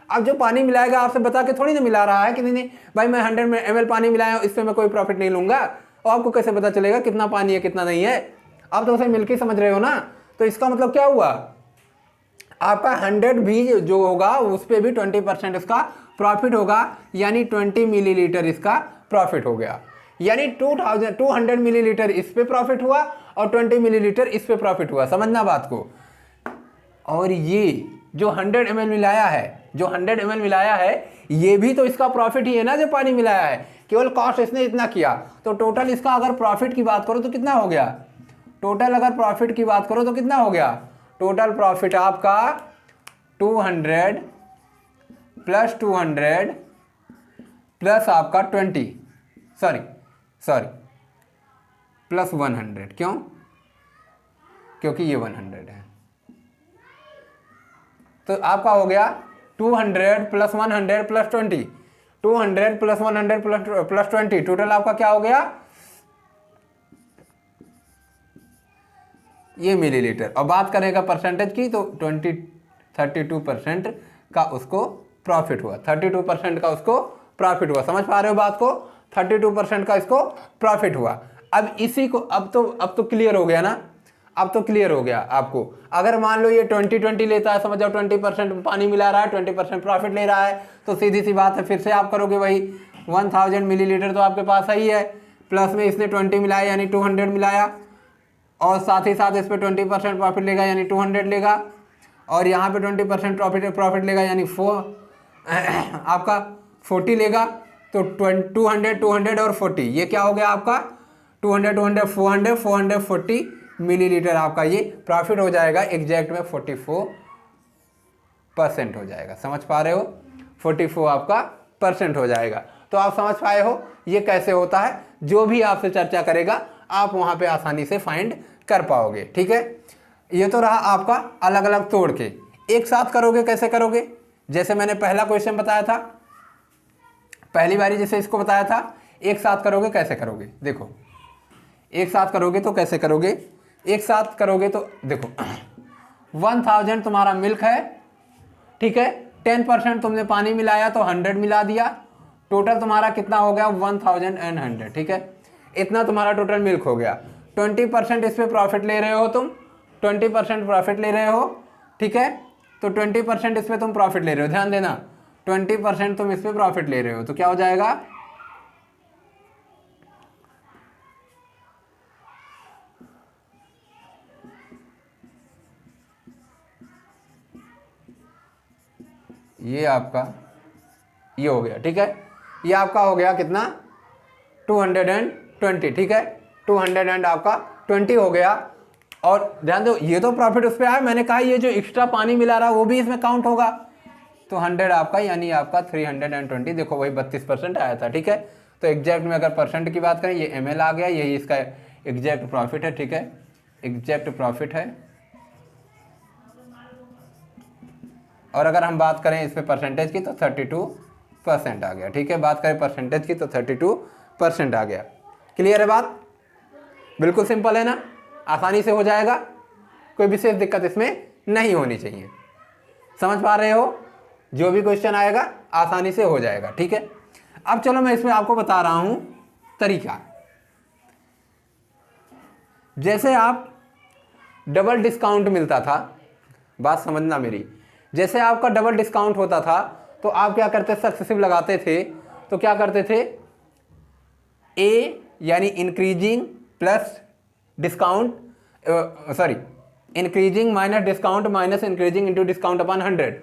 अब जो पानी मिलाएगा आपसे बता के थोड़ी ना मिला रहा है कि नहीं भाई मैं 100 ml पानी मिलाया इस पे मैं कोई प्रॉफिट नहीं लूंगा, और आपको कैसे पता चलेगा कितना पानी है कितना नहीं है, आप तो उसे मिल्क ही समझ रहे हो ना। तो इसका मतलब क्या हुआ, आपका 100 भी जो होगा उस पर भी 20% इसका प्रॉफिट होगा, यानी 20 मिलीलीटर इसका प्रॉफिट हो गया, यानी 200 मिलीलीटर इस पे प्रॉफिट हुआ और 20 मिलीलीटर इस पे प्रॉफिट हुआ। समझना बात को, और ये जो 100 ml मिलाया है, जो 100 ml मिलाया है ये भी तो इसका प्रॉफिट ही है ना, जो पानी मिलाया है, केवल कॉस्ट इसने इतना किया। तो टोटल इसका अगर प्रॉफिट की बात करो तो कितना हो गया, टोटल अगर प्रॉफिट की बात करो तो कितना हो गया, टोटल प्रॉफिट आपका 200 प्लस 200 प्लस आपका 20 सॉरी प्लस 100, क्यों? क्योंकि ये 100 है। तो आपका हो गया 200 plus 100 plus 20, 200 plus 100 plus 20, total आपका क्या हो गया? ये मिलीलीटर। और बात करेगा परसेंटेज की तो 32% का उसको प्रॉफिट हुआ, 32% का उसको प्रॉफिट हुआ। समझ पा रहे हो बात को? 32% का इसको प्रॉफिट हुआ। अब इसी को अब तो क्लियर हो गया ना, अब तो क्लियर हो गया आपको। अगर मान लो ये 20-20 लेता है, समझ जाओ 20% पानी मिला रहा है, 20% प्रॉफिट ले रहा है, तो सीधी सी बात है, फिर से आप करोगे वही 1000 मिलीलीटर तो आपके पास सही है, प्लस में इसने 20 मिलाया यानी 200 मिलाया, और साथ ही साथ इस पर 20% प्रॉफिट लेगा यानी 200 लेगा, और यहाँ पे 20% प्रॉफिट लेगा यानी आपका 40 लेगा। तो 200 और 40, ये क्या हो गया आपका? 200 440 मिलीलीटर आपका ये प्रॉफिट हो जाएगा। एग्जैक्ट में 44% हो जाएगा। समझ पा रहे हो? 44 आपका % हो जाएगा। तो आप समझ पाए हो ये कैसे होता है? जो भी आपसे चर्चा करेगा आप वहां पे आसानी से फाइंड कर पाओगे। ठीक है, ये तो रहा आपका अलग अलग तोड़ के। एक साथ करोगे, कैसे करोगे? जैसे मैंने पहला क्वेश्चन बताया था, पहली बारी जैसे इसको बताया था, एक साथ करोगे कैसे करोगे? देखो, एक साथ करोगे तो कैसे करोगे? एक साथ करोगे तो देखो 1000 तुम्हारा मिल्क है, ठीक है, 10% तुमने पानी मिलाया तो 100 मिला दिया, टोटल तुम्हारा कितना हो गया? 1100। ठीक है, इतना तुम्हारा टोटल मिल्क हो गया। 20% इस पे प्रॉफिट ले रहे हो तुम, 20% प्रॉफिट ले रहे हो, ठीक है, तो 20% इस पे तुम प्रॉफिट ले रहे हो। ध्यान देना, 20% तुम इस पे प्रॉफिट ले रहे हो, तो क्या हो जाएगा? ये आपका ये हो गया। ठीक है, ये आपका हो गया कितना? 220। ठीक है, 200 एंड आपका 20 हो गया। और ध्यान दो, ये तो प्रॉफिट उस पर आया, मैंने कहा ये जो एक्स्ट्रा पानी मिला रहा वो भी इसमें काउंट होगा। तो 100 आपका यानी आपका 320, देखो वही 32% आया था। ठीक है, तो एग्जैक्ट में अगर परसेंट की बात करें, ये ml आ गया, यही इसका एग्जैक्ट प्रॉफिट है। ठीक है, एग्जैक्ट प्रॉफिट है। और अगर हम बात करें इस पे परसेंटेज की तो 32% आ गया। ठीक है, बात करें परसेंटेज की तो 32% आ गया। क्लियर है बात? बिल्कुल सिंपल है ना, आसानी से हो जाएगा, कोई विशेष दिक्कत इसमें नहीं होनी चाहिए। समझ पा रहे हो? जो भी क्वेश्चन आएगा आसानी से हो जाएगा। ठीक है, अब चलो मैं इसमें आपको बता रहा हूं तरीका। जैसे आप डबल डिस्काउंट मिलता था, बात समझना मेरी, जैसे आपका डबल डिस्काउंट होता था तो आप क्या करते? सक्सेसिव लगाते थे, तो क्या करते थे? ए यानी increasing plus discount, sorry, increasing minus discount minus increasing into discount upon 100,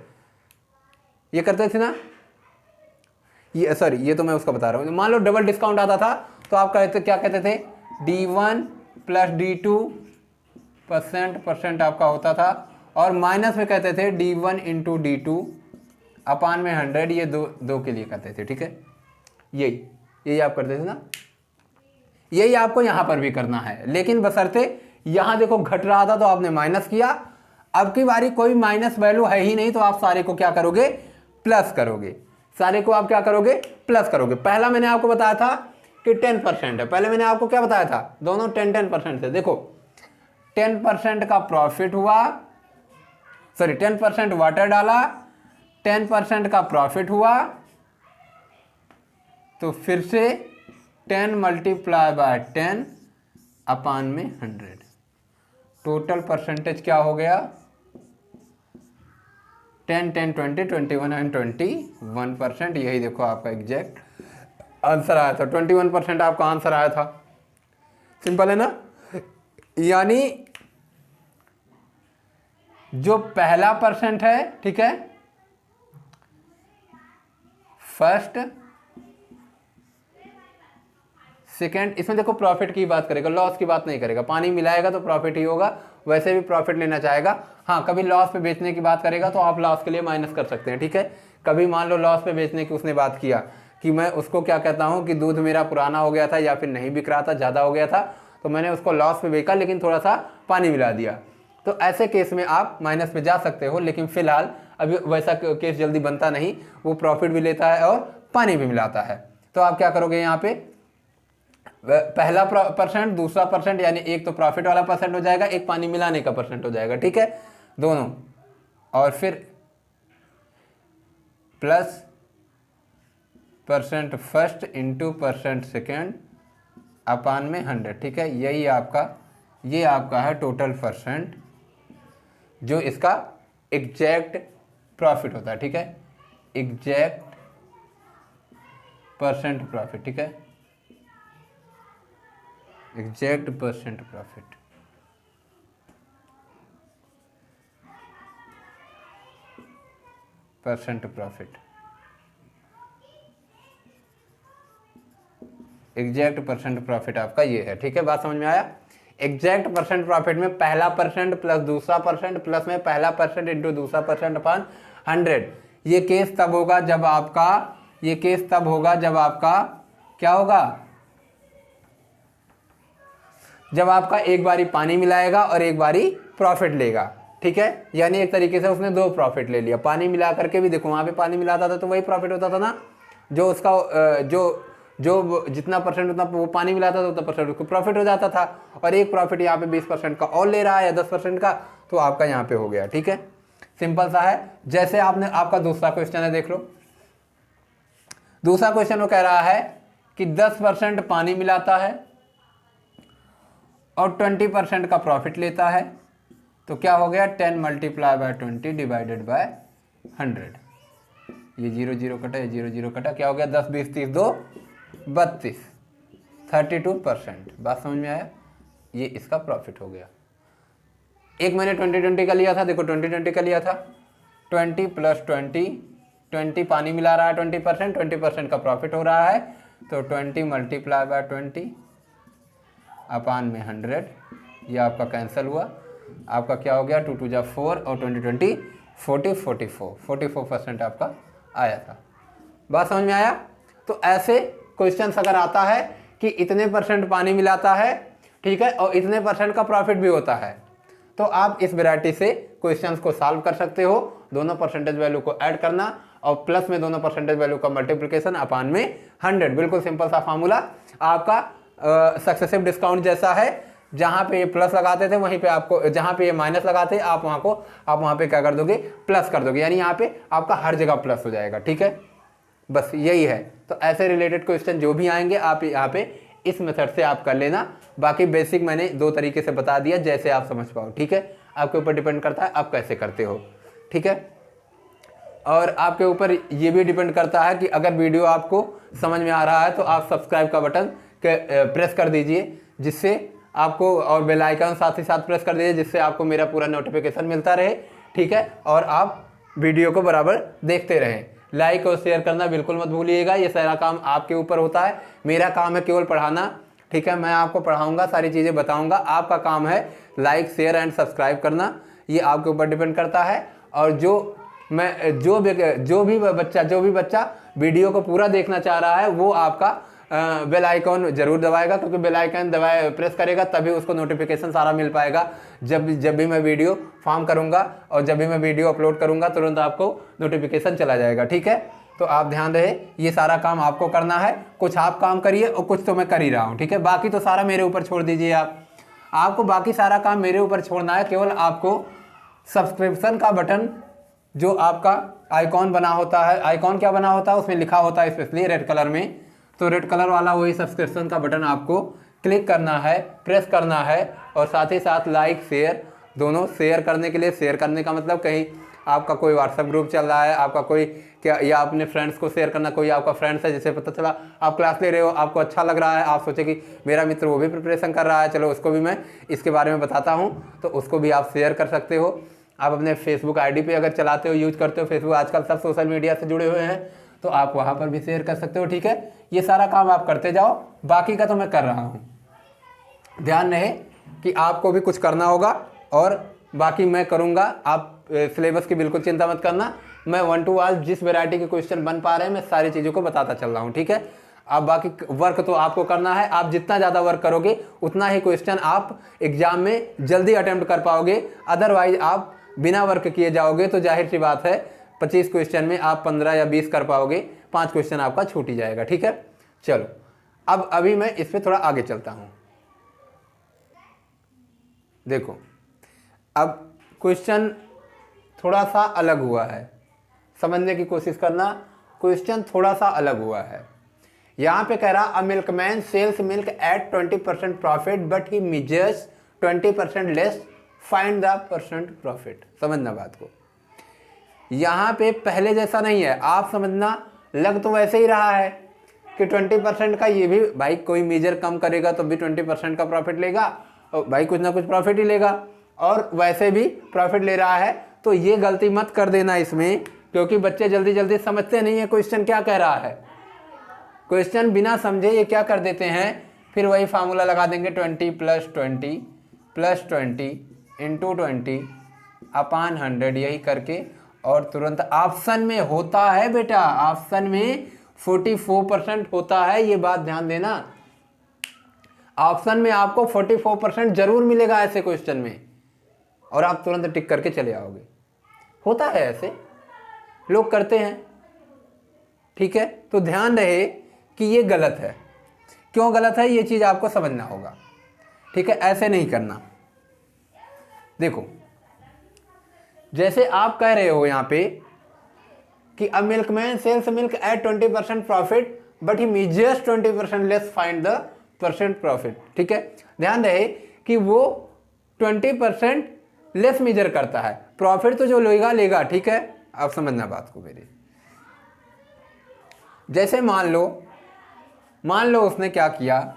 ये करते थे ना। ये सॉरी, ये तो मैं उसका बता रहा हूँ। मान लो डबल डिस्काउंट आता था तो आप कहते क्या कहते थे? D1 प्लस D2 परसेंट आपका होता था, और माइनस में कहते थे D1 इंटू D2 अपान में 100, ये दो के लिए करते थे। ठीक है, यही आप करते थे ना, यही आपको यहाँ पर भी करना है, लेकिन बशर्ते यहाँ देखो घट रहा था तो आपने माइनस किया। अब की बारी कोई माइनस वैल्यू है ही नहीं, तो आप सारे को क्या करोगे? प्लस करोगे। सारे को आप क्या करोगे? प्लस करोगे। पहला मैंने आपको बताया था कि 10% है, पहले मैंने आपको क्या बताया था? दोनों 10% थे। देखो 10% का प्रॉफिट हुआ, सॉरी 10% वाटर डाला, 10% का प्रॉफिट हुआ, तो फिर से 10 मल्टीप्लाई बाय 10 अपान में 100, टोटल परसेंटेज क्या हो गया? 10, 10, 20, 21 एंड 21%। यही देखो आपका एग्जैक्ट आंसर आया था, 21% आपका आंसर आया था। सिंपल है ना? यानी जो पहला परसेंट है, ठीक है, फर्स्ट सेकेंड, इसमें देखो प्रॉफिट की बात करेगा, लॉस की बात नहीं करेगा। पानी मिलाएगा तो प्रॉफिट ही होगा, वैसे भी प्रॉफिट लेना चाहेगा। हाँ, कभी लॉस पे बेचने की बात करेगा तो आप लॉस के लिए माइनस कर सकते हैं, ठीक है। कभी मान लो लॉस पे बेचने की उसने बात किया कि मैं उसको क्या कहता हूँ कि दूध मेरा पुराना हो गया था या फिर नहीं बिक रहा था, ज़्यादा हो गया था, तो मैंने उसको लॉस पे बेचा लेकिन थोड़ा सा पानी मिला दिया, तो ऐसे केस में आप माइनस में जा सकते हो। लेकिन फिलहाल अभी वैसा केस जल्दी बनता नहीं, वो प्रॉफिट भी लेता है और पानी भी मिलाता है। तो आप क्या करोगे यहाँ पे, पहला परसेंट, दूसरा परसेंट, यानी एक तो प्रॉफिट वाला परसेंट हो जाएगा, एक पानी मिलाने का परसेंट हो जाएगा, ठीक है, दोनों, और फिर plus percent first into percent second upon में 100, ठीक है। यही आपका, ये आपका है टोटल परसेंट, जो इसका एग्जैक्ट प्रॉफिट होता है, ठीक है, एग्जैक्ट परसेंट प्रॉफिट, ठीक है, exact percent profit. Percent profit, exact percent profit आपका ये है, ठीक है। बात समझ में आया। एग्जैक्ट परसेंट प्रॉफिट में पहला परसेंट प्लस दूसरा परसेंट प्लस में पहला परसेंट इंटू दूसरा परसेंट अपान 100। ये केस तब होगा जब आपका, ये केस तब होगा जब आपका क्या होगा, जब आपका एक बारी पानी मिलाएगा और एक बारी प्रॉफिट लेगा, ठीक है। यानी एक तरीके से उसने दो प्रॉफिट ले लिया, पानी मिला करके भी देखो, वहां पे पानी मिलाता था तो वही प्रॉफिट होता था ना, जो उसका जो जितना परसेंट उतना वो पानी मिलाता था उतना परसेंट उसको प्रॉफिट हो जाता था, और एक प्रॉफिट यहाँ पे 20% का और ले रहा है या 10% का, तो आपका यहाँ पे हो गया, ठीक है। सिंपल सा है। जैसे आपने, आपका दूसरा क्वेश्चन है, देख लो। दूसरा क्वेश्चन वो कह रहा है कि 10% पानी मिलाता है और 20% का प्रॉफिट लेता है, तो क्या हो गया, 10 मल्टीप्लाई बाय 20 डिवाइडेड बाय 100। ये 0 0 कटा, ये 0 0 कटा, क्या हो गया, 10 20 30 2 32, 32%। बात समझ में आया। ये इसका प्रॉफिट हो गया। एक मैंने 20 का लिया था, देखो 20 का लिया था, 20 प्लस 20 पानी मिला रहा है 20% का प्रॉफिट हो रहा है, तो 20 मल्टीप्लाई बाय 20 अपान में 100, ये आपका कैंसिल हुआ, आपका क्या हो गया, 2 2 जा 4 और 20 44% आपका आया था। बात समझ में आया। तो ऐसे क्वेश्चंस अगर आता है कि इतने परसेंट पानी मिलाता है, ठीक है, और इतने परसेंट का प्रॉफिट भी होता है, तो आप इस वैरायटी से क्वेश्चंस को सॉल्व कर सकते हो। दोनों परसेंटेज वैल्यू को ऐड करना और प्लस में दोनों परसेंटेज वैल्यू का मल्टीप्लिकेशन अपान में 100, बिल्कुल सिंपल सा फार्मूला। आपका सक्सेसिव डिस्काउंट जैसा है, जहां पे ये प्लस लगाते थे वहीं पे आपको, जहां पे ये माइनस लगाते आप वहां पे क्या कर दोगे, प्लस कर दोगे, यानी यहाँ पे आपका हर जगह प्लस हो जाएगा, ठीक है। बस यही है। तो ऐसे रिलेटेड क्वेश्चन जो भी आएंगे आप यहाँ पे इस मेथड से आप कर लेना। बाकी बेसिक मैंने दो तरीके से बता दिया, जैसे आप समझ पाओ, ठीक है। आपके ऊपर डिपेंड करता है आप कैसे करते हो, ठीक है। और आपके ऊपर ये भी डिपेंड करता है कि अगर वीडियो आपको समझ में आ रहा है तो आप सब्सक्राइब का बटन प्रेस कर दीजिए, जिससे आपको, और बेल आइकन साथ ही साथ प्रेस कर दीजिए, जिससे आपको मेरा पूरा नोटिफिकेशन मिलता रहे, ठीक है। और आप वीडियो को बराबर देखते रहें। लाइक और शेयर करना बिल्कुल मत भूलिएगा, ये सारा काम आपके ऊपर होता है। मेरा काम है केवल पढ़ाना, ठीक है। मैं आपको पढ़ाऊंगा, सारी चीज़ें बताऊंगा, आपका काम है लाइक शेयर एंड सब्सक्राइब करना, ये आपके ऊपर डिपेंड करता है। और जो भी बच्चा वीडियो को पूरा देखना चाह रहा है वो आपका बेल आइकॉन जरूर दबाएगा, क्योंकि बेल आइकन प्रेस करेगा तभी उसको नोटिफिकेशन सारा मिल पाएगा। जब भी मैं वीडियो फॉर्म करूंगा और जब भी मैं वीडियो अपलोड करूंगा तुरंत आपको नोटिफिकेशन चला जाएगा, ठीक है। तो आप ध्यान रहे, ये सारा काम आपको करना है। कुछ आप काम करिए और कुछ तो मैं कर ही रहा हूँ, ठीक है। बाकी तो सारा मेरे ऊपर छोड़ दीजिए। आपको बाकी सारा काम मेरे ऊपर छोड़ना है। केवल आपको सब्सक्रिप्शन का बटन जो आपका आइकॉन बना होता है, आइकॉन क्या बना होता है, उसमें लिखा होता है स्पेशली रेड कलर में, तो रेड कलर वाला वही सब्सक्रिप्शन का बटन आपको क्लिक करना है, प्रेस करना है। और साथ ही साथ लाइक शेयर दोनों, शेयर करने के लिए, शेयर करने का मतलब कहीं आपका कोई व्हाट्सएप ग्रुप चल रहा है, आपका कोई क्या, या अपने फ्रेंड्स को शेयर करना, कोई आपका फ्रेंड्स है जिसे पता चला आप क्लास ले रहे हो, आपको अच्छा लग रहा है, आप सोचे कि मेरा मित्र वो भी प्रिपरेशन कर रहा है, चलो उसको भी मैं इसके बारे में बताता हूँ, तो उसको भी आप शेयर कर सकते हो। आप अपने फेसबुक आईडी पे अगर चलाते हो, यूज करते हो फेसबुक, आजकल सब सोशल मीडिया से जुड़े हुए हैं, तो आप वहाँ पर भी शेयर कर सकते हो, ठीक है। ये सारा काम आप करते जाओ, बाकी का तो मैं कर रहा हूँ। ध्यान रहे कि आपको भी कुछ करना होगा, और बाकी मैं करूँगा, आप सिलेबस की बिल्कुल चिंता मत करना। मैं 1 to all जिस वैरायटी के क्वेश्चन बन पा रहे हैं मैं सारी चीज़ों को बताता चल रहा हूँ, ठीक है। अब बाकी वर्क तो आपको करना है, आप जितना ज़्यादा वर्क करोगे उतना ही क्वेश्चन आप एग्जाम में जल्दी अटेम्प्ट कर पाओगे। अदरवाइज आप बिना वर्क किए जाओगे तो जाहिर सी बात है 25 क्वेश्चन में आप 15 या 20 कर पाओगे, 5 क्वेश्चन आपका छूट ही जाएगा, ठीक है। चलो अब अभी मैं इस पर थोड़ा आगे चलता हूँ। देखो अब क्वेश्चन थोड़ा सा अलग हुआ है, समझने की कोशिश करना। क्वेश्चन थोड़ा सा अलग हुआ है। यहाँ पे कह रहा a milkman sells milk at 20% profit but he measures 20% less, find the percent profit. समझना बात को, यहाँ पे पहले जैसा नहीं है। आप समझना, लग तो वैसे ही रहा है कि 20% का ये भी भाई कोई मेजर कम करेगा तो भी 20% का प्रॉफिट लेगा, और भाई कुछ ना कुछ प्रॉफिट ही लेगा, और वैसे भी प्रॉफिट ले रहा है। तो ये गलती मत कर देना इसमें, क्योंकि बच्चे जल्दी जल्दी समझते नहीं है क्वेश्चन क्या कह रहा है। क्वेश्चन बिना समझे ये क्या कर देते हैं, फिर वही फार्मूला लगा देंगे 20 + 20 + 20 × 20 अपान 100 यही करके, और तुरंत ऑप्शन में होता है बेटा, ऑप्शन में 44% होता है, ये बात ध्यान देना। ऑप्शन में आपको 44% जरूर मिलेगा ऐसे क्वेश्चन में, और आप तुरंत टिक करके चले आओगे। होता है ऐसे, लोग करते हैं, ठीक है। तो ध्यान रहे कि ये गलत है। क्यों गलत है ये चीज आपको समझना होगा, ठीक है। ऐसे नहीं करना। देखो जैसे आप कह रहे हो यहाँ पे कि a milkman sells milk at 20% profit but he measures 20% less, find the percent profit, ठीक है। ध्यान रहे कि वो 20% लेस मेजर करता है, प्रॉफिट तो जो लेगा लेगा, ठीक है। आप समझना बात को मेरी। जैसे मान लो उसने क्या किया,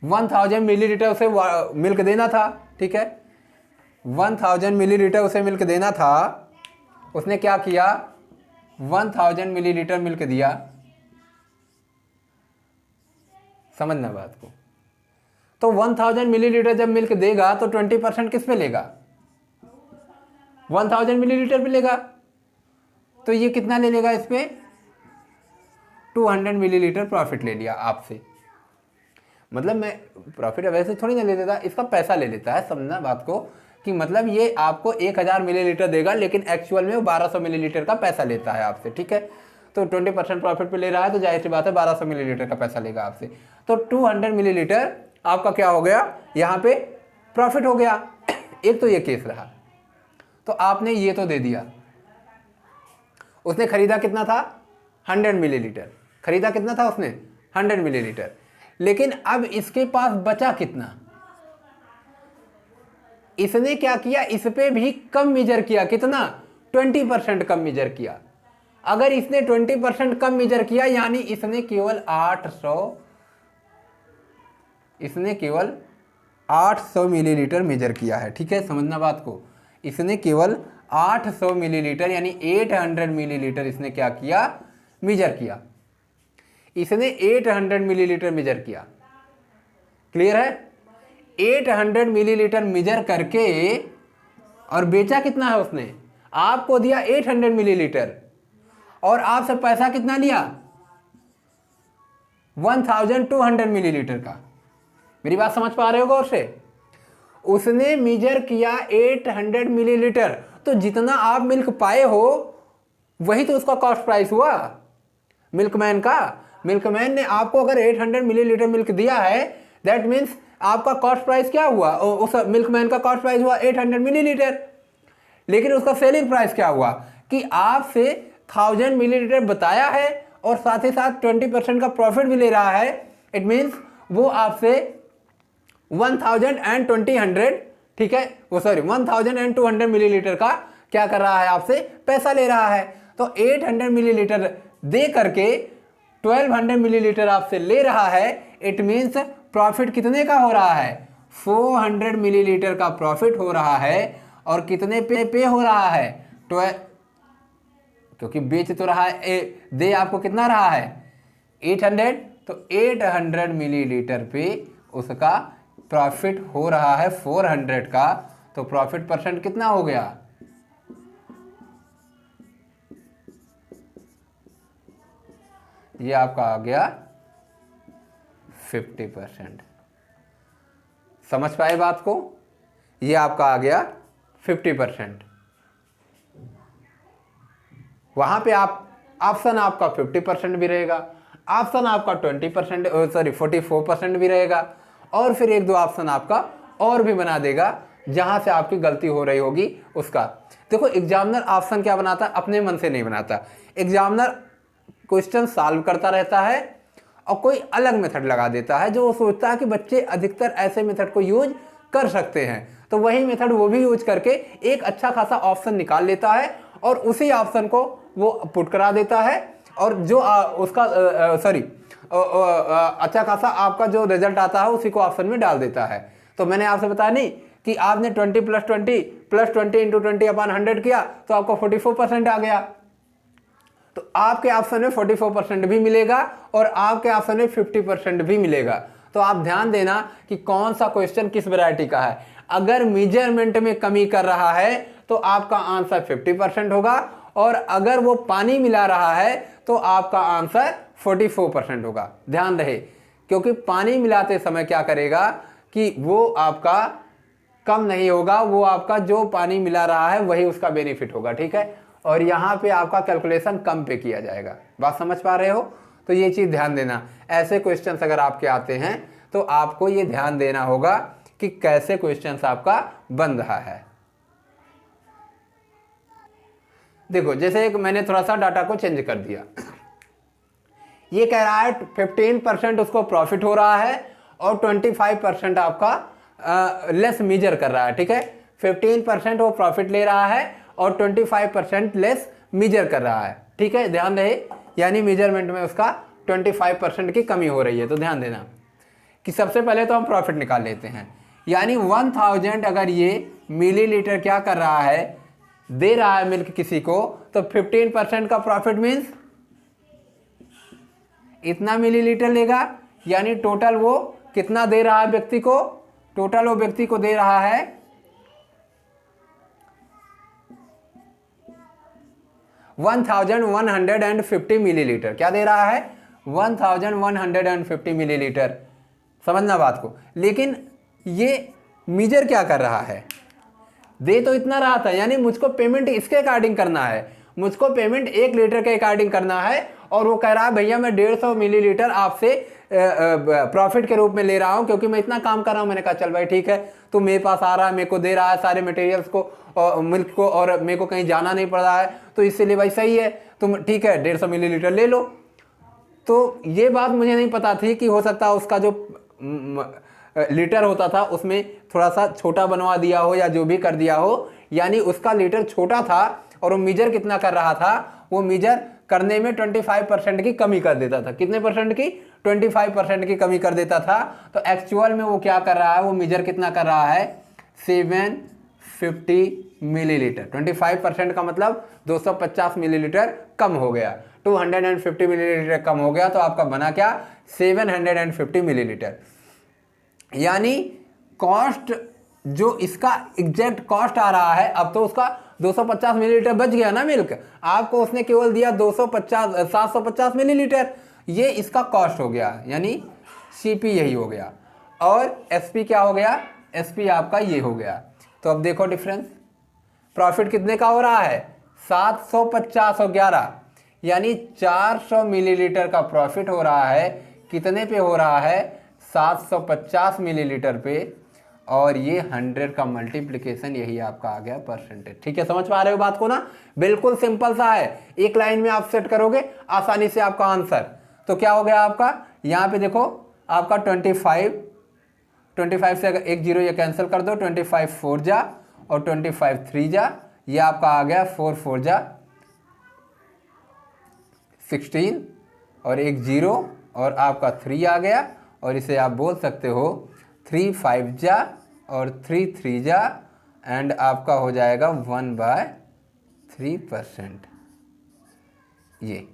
1000 मिलीलीटर उसे मिल्क देना था, ठीक है। 1000 मिलीलीटर उसे मिल्क देना था, उसने क्या किया, 1000 मिलीलीटर मिल्क दिया। समझना बात को। तो 1000 मिलीलीटर जब मिल्क देगा तो 20% किस पे लेगा, 1000 मिलीलीटर पे लेगा। तो ये कितना ले लेगा, इस पे 200 मिलीलीटर प्रॉफिट ले लिया आपसे। मतलब मैं प्रॉफिट वैसे थोड़ी ना ले लेता, इसका पैसा ले लेता है। समझना बात को कि मतलब ये आपको 1000 मिलीलीटर देगा, लेकिन एक्चुअल में वो 1200 मिलीलीटर का पैसा लेता है आपसे, ठीक है। तो 20% प्रॉफिट पे ले रहा है, तो जाहिर सी बात है 1200 मिलीलीटर का पैसा लेगा आपसे। तो 200 मिलीलीटर आपका क्या हो गया, यहाँ पे प्रॉफिट हो गया। एक तो ये केस रहा। तो आपने ये तो दे दिया, उसने खरीदा कितना था, 100 मिलीलीटर खरीदा, कितना था उसने, 100 मिलीलीटर। लेकिन अब इसके पास बचा कितना, इसने क्या किया, इस पे भी कम मेजर किया, कितना, 20% कम मेजर किया। अगर इसने 20% कम मेजर किया यानी इसने केवल 800 मिलीलीटर मेजर किया है, ठीक है। समझना बात को, इसने केवल 800 मिलीलीटर यानी 800 मिलीलीटर इसने क्या किया, मेजर किया। इसने 800 मिलीलीटर मेजर किया, क्लियर है। 800 मिलीलीटर मेजर करके और बेचा कितना है उसने, आपको दिया 800 मिलीलीटर और आपसे पैसा कितना लिया, 1200 मिलीलीटर का। मेरी बात समझ पा रहे हो गौर से। उसने मेजर किया 800 मिलीलीटर, तो जितना आप मिल्क पाए हो वही तो उसका कॉस्ट प्राइस हुआ मिल्कमैन का। मिल्कमैन ने आपको अगर 800 मिलीलीटर मिल्क दिया है, दैट मीन्स आपका कॉस्ट प्राइस क्या हुआ, उस मिल्कमैन का कॉस्ट प्राइस हुआ 800 मिलीलीटर। लेकिन उसका सेलिंग प्राइस क्या हुआ कि आपसे 1000 मिलीलीटर बताया है और साथ ही साथ 20% का प्रॉफिट भी ले रहा है। इट मीन्स वो आपसे 1200, ठीक है, वो सॉरी 1200 मिलीलीटर का क्या कर रहा है, आपसे पैसा ले रहा है। तो 800 मिलीलीटर दे करके 1200 मिलीलीटर आपसे ले रहा है। इट मीन्स प्रॉफिट कितने का हो रहा है, 400 मिलीलीटर का प्रॉफिट हो रहा है। और कितने पे हो रहा है, 12, क्योंकि बेच तो रहा है, दे आपको कितना रहा है 800, तो 800 मिलीलीटर पे उसका प्रॉफिट हो रहा है 400 का, तो प्रॉफिट परसेंट कितना हो गया? ये आपका आ गया 50%। समझ पाए बात को? ये आपका आ गया 50%। वहां पे आप ऑप्शन आपका 50% भी रहेगा, ऑप्शन आपका 20% 44% भी रहेगा, और फिर एक दो ऑप्शन आपका और भी बना देगा जहां से आपकी गलती हो रही होगी उसका। देखो एग्जामिनर ऑप्शन क्या बनाता है, अपने मन से नहीं बनाता। एग्जामिनर क्वेश्चन सॉल्व करता रहता है और कोई अलग मेथड लगा देता है जो वो सोचता है कि बच्चे अधिकतर ऐसे मेथड को यूज कर सकते हैं, तो वही मेथड वो भी यूज करके एक अच्छा खासा ऑप्शन निकाल लेता है और उसी ऑप्शन को वो पुट करा देता है, और जो उसका अच्छा खासा आपका जो रिजल्ट आता है उसी को ऑप्शन में डाल देता है। तो मैंने आपसे बताया नहीं कि आपने 20 + 20 + 20 × 20/100 किया तो आपको 44% आ गया। तो आपके ऑप्शन में 44% भी मिलेगा और आपके ऑप्शन में 50% भी मिलेगा। तो आप ध्यान देना कि कौन सा क्वेश्चन किस वैरायटी का है। अगर मेजरमेंट में कमी कर रहा है तो आपका आंसर 50% होगा, और अगर वो पानी मिला रहा है तो आपका आंसर 44% होगा। ध्यान रहे, क्योंकि पानी मिलाते समय क्या करेगा कि वो आपका कम नहीं होगा, वो आपका जो पानी मिला रहा है वही उसका बेनिफिट होगा, ठीक है। और यहाँ पे आपका कैलकुलेशन कम पे किया जाएगा। बात समझ पा रहे हो? तो ये चीज़ ध्यान देना। ऐसे क्वेश्चंस अगर आपके आते हैं तो आपको ये ध्यान देना होगा कि कैसे क्वेश्चंस आपका बन रहा है। देखो जैसे एक मैंने थोड़ा सा डाटा को चेंज कर दिया, ये कह रहा है 15% उसको प्रॉफिट हो रहा है और 25% आपका लेस मेजर कर रहा है, ठीक है। 15% वो प्रॉफिट ले रहा है और 25% लेस मेजर कर रहा है, ठीक है। ध्यान रहे, यानी मेजरमेंट में उसका 25% की कमी हो रही है। तो ध्यान देना कि सबसे पहले तो हम प्रॉफिट निकाल लेते हैं, यानी 1000 अगर ये मिलीलीटर क्या कर रहा है, दे रहा है मिल्क किसी को, तो 15% का प्रॉफिट मीन्स इतना मिलीलीटर लेगा, यानी टोटल वो कितना दे रहा है व्यक्ति को, टोटल वो व्यक्ति को दे रहा है 1150 मिलीलीटर। क्या दे रहा है? 1150 मिलीलीटर। समझना बात को। लेकिन ये मेजर क्या कर रहा है, दे तो इतना रहा था, यानी मुझको पेमेंट इसके अकॉर्डिंग करना है, मुझको पेमेंट 1 लीटर के अकॉर्डिंग करना है, और वो कह रहा है भैया मैं 150 मिलीलीटर आपसे प्रॉफिट के रूप में ले रहा हूं क्योंकि मैं इतना काम कर रहा हूं। मैंने कहा चल भाई ठीक है, तू मेरे पास आ रहा है, मेरे को दे रहा है सारे मटेरियल्स को और मिल्क को, और मेरे को कहीं जाना नहीं पड़ रहा है, तो इसलिए भाई सही है, तुम ठीक है 150 मिलीलीटर ले लो। तो ये बात मुझे नहीं पता थी कि हो सकता है उसका जो लीटर होता था उसमें थोड़ा सा छोटा बनवा दिया हो या जो भी कर दिया हो, यानी उसका लीटर छोटा था और वो मीजर कितना कर रहा था, वो मीजर करने में 25% की कमी कर देता था। कितने परसेंट की? 25% की कमी कर देता था। तो एक्चुअल में वो क्या कर रहा है, वो मीजर कितना कर रहा है, 750 मिलीलीटर। 25% का मतलब 250 मिलीलीटर कम हो गया, 250 मिलीलीटर कम हो गया, तो आपका बना क्या, 750 मिलीलीटर। यानी कॉस्ट जो इसका एग्जैक्ट कॉस्ट आ रहा है, अब तो उसका 250 मिलीलीटर बच गया ना मिल्क, आपको उसने केवल दिया 750 मिलीलीटर, ये इसका कॉस्ट हो गया, यानी सीपी यही हो गया, और एसपी क्या हो गया, एसपी आपका ये हो गया। तो अब देखो डिफरेंस, प्रॉफिट कितने का हो रहा है, 750 और 11, यानी 400 मिलीलीटर का प्रॉफिट हो रहा है। कितने पे हो रहा है, 750 मिलीलीटर पे, और ये 100 का मल्टीप्लिकेशन यही आपका आ गया परसेंटेज। ठीक है, समझ पा रहे हो बात को ना? बिल्कुल सिंपल सा है, एक लाइन में आप सेट करोगे आसानी से आपका आंसर। तो क्या हो गया आपका, यहाँ पे देखो आपका 25 से अगर एक जीरो ये कैंसिल कर दो, 25 4 जा और 25 3 जा, ये आपका आ गया 4 4 जा 16 और एक जीरो और आपका 3 आ गया, और इसे आप बोल सकते हो 3 5 जा और 3 3 जा, एंड आपका हो जाएगा 1/3%। ये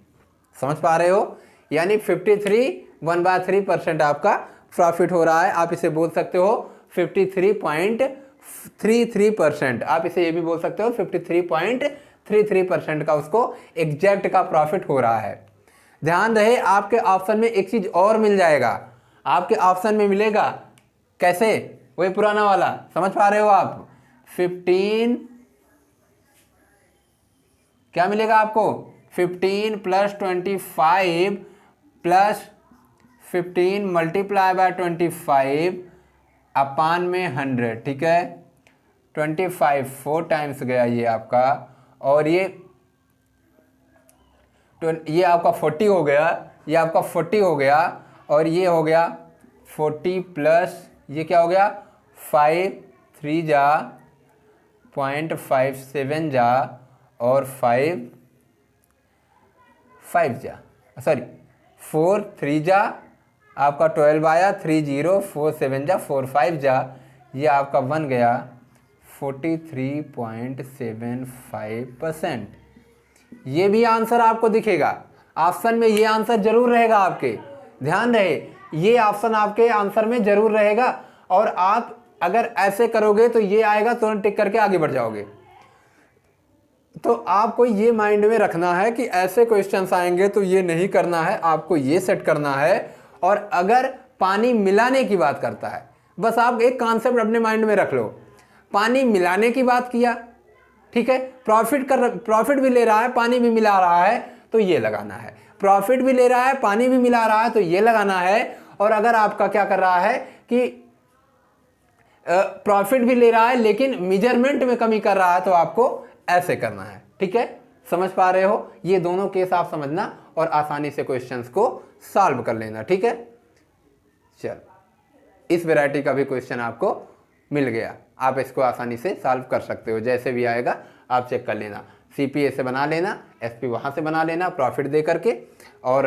समझ पा रहे हो, यानी 53 1/3% आपका प्रॉफिट हो रहा है, आप इसे बोल सकते हो 53.33%। आप इसे ये भी बोल सकते हो 53.33% का उसको एग्जैक्ट का प्रॉफिट हो रहा है। ध्यान रहे आपके ऑप्शन में एक चीज और मिल जाएगा, आपके ऑप्शन में मिलेगा कैसे, वही पुराना वाला, समझ पा रहे हो आप? 15 क्या मिलेगा आपको? 15 + 25 + 15 × 25 अपान में 100, ठीक है। 25 4 टाइम्स गया ये आपका, और ये आपका 40 हो गया, ये आपका 40 हो गया, और ये हो गया 40 प्लस ये क्या हो गया 5 3 जा 0.57 जा और 5 जा, सॉरी 4 3 जा आपका 12 आया, 3 0 4 7 जा 4 5 जा, ये आपका बन गया 43.75%। ये भी आंसर आपको दिखेगा ऑप्शन में, ये आंसर जरूर रहेगा आपके, ध्यान रहे ये ऑप्शन आपके आंसर में जरूर रहेगा। और आप अगर ऐसे करोगे तो ये आएगा, तुरंत टिक करके आगे बढ़ जाओगे। तो आपको ये माइंड में रखना है कि ऐसे क्वेश्चंस आएंगे तो ये नहीं करना है, आपको ये सेट करना है। और अगर पानी मिलाने की बात करता है, बस आप एक कॉन्सेप्ट अपने माइंड में रख लो, पानी मिलाने की बात किया, ठीक है, प्रॉफिट भी ले रहा है, पानी भी मिला रहा है, तो ये लगाना है। प्रॉफिट भी ले रहा है, पानी भी मिला रहा है, तो ये लगाना है। और अगर आपका क्या कर रहा है कि प्रॉफिट भी ले रहा है लेकिन मेजरमेंट में कमी कर रहा है, तो आपको ऐसे करना है, ठीक है। समझ पा रहे हो? ये दोनों केस आप समझना और आसानी से क्वेश्चंस को सॉल्व कर लेना, ठीक है। चल, इस वैरायटी का भी क्वेश्चन आपको मिल गया, आप इसको आसानी से सॉल्व कर सकते हो, जैसे भी आएगा आप चेक कर लेना। सीपीए से बना लेना, एसपी वहाँ से बना लेना प्रॉफिट दे करके, और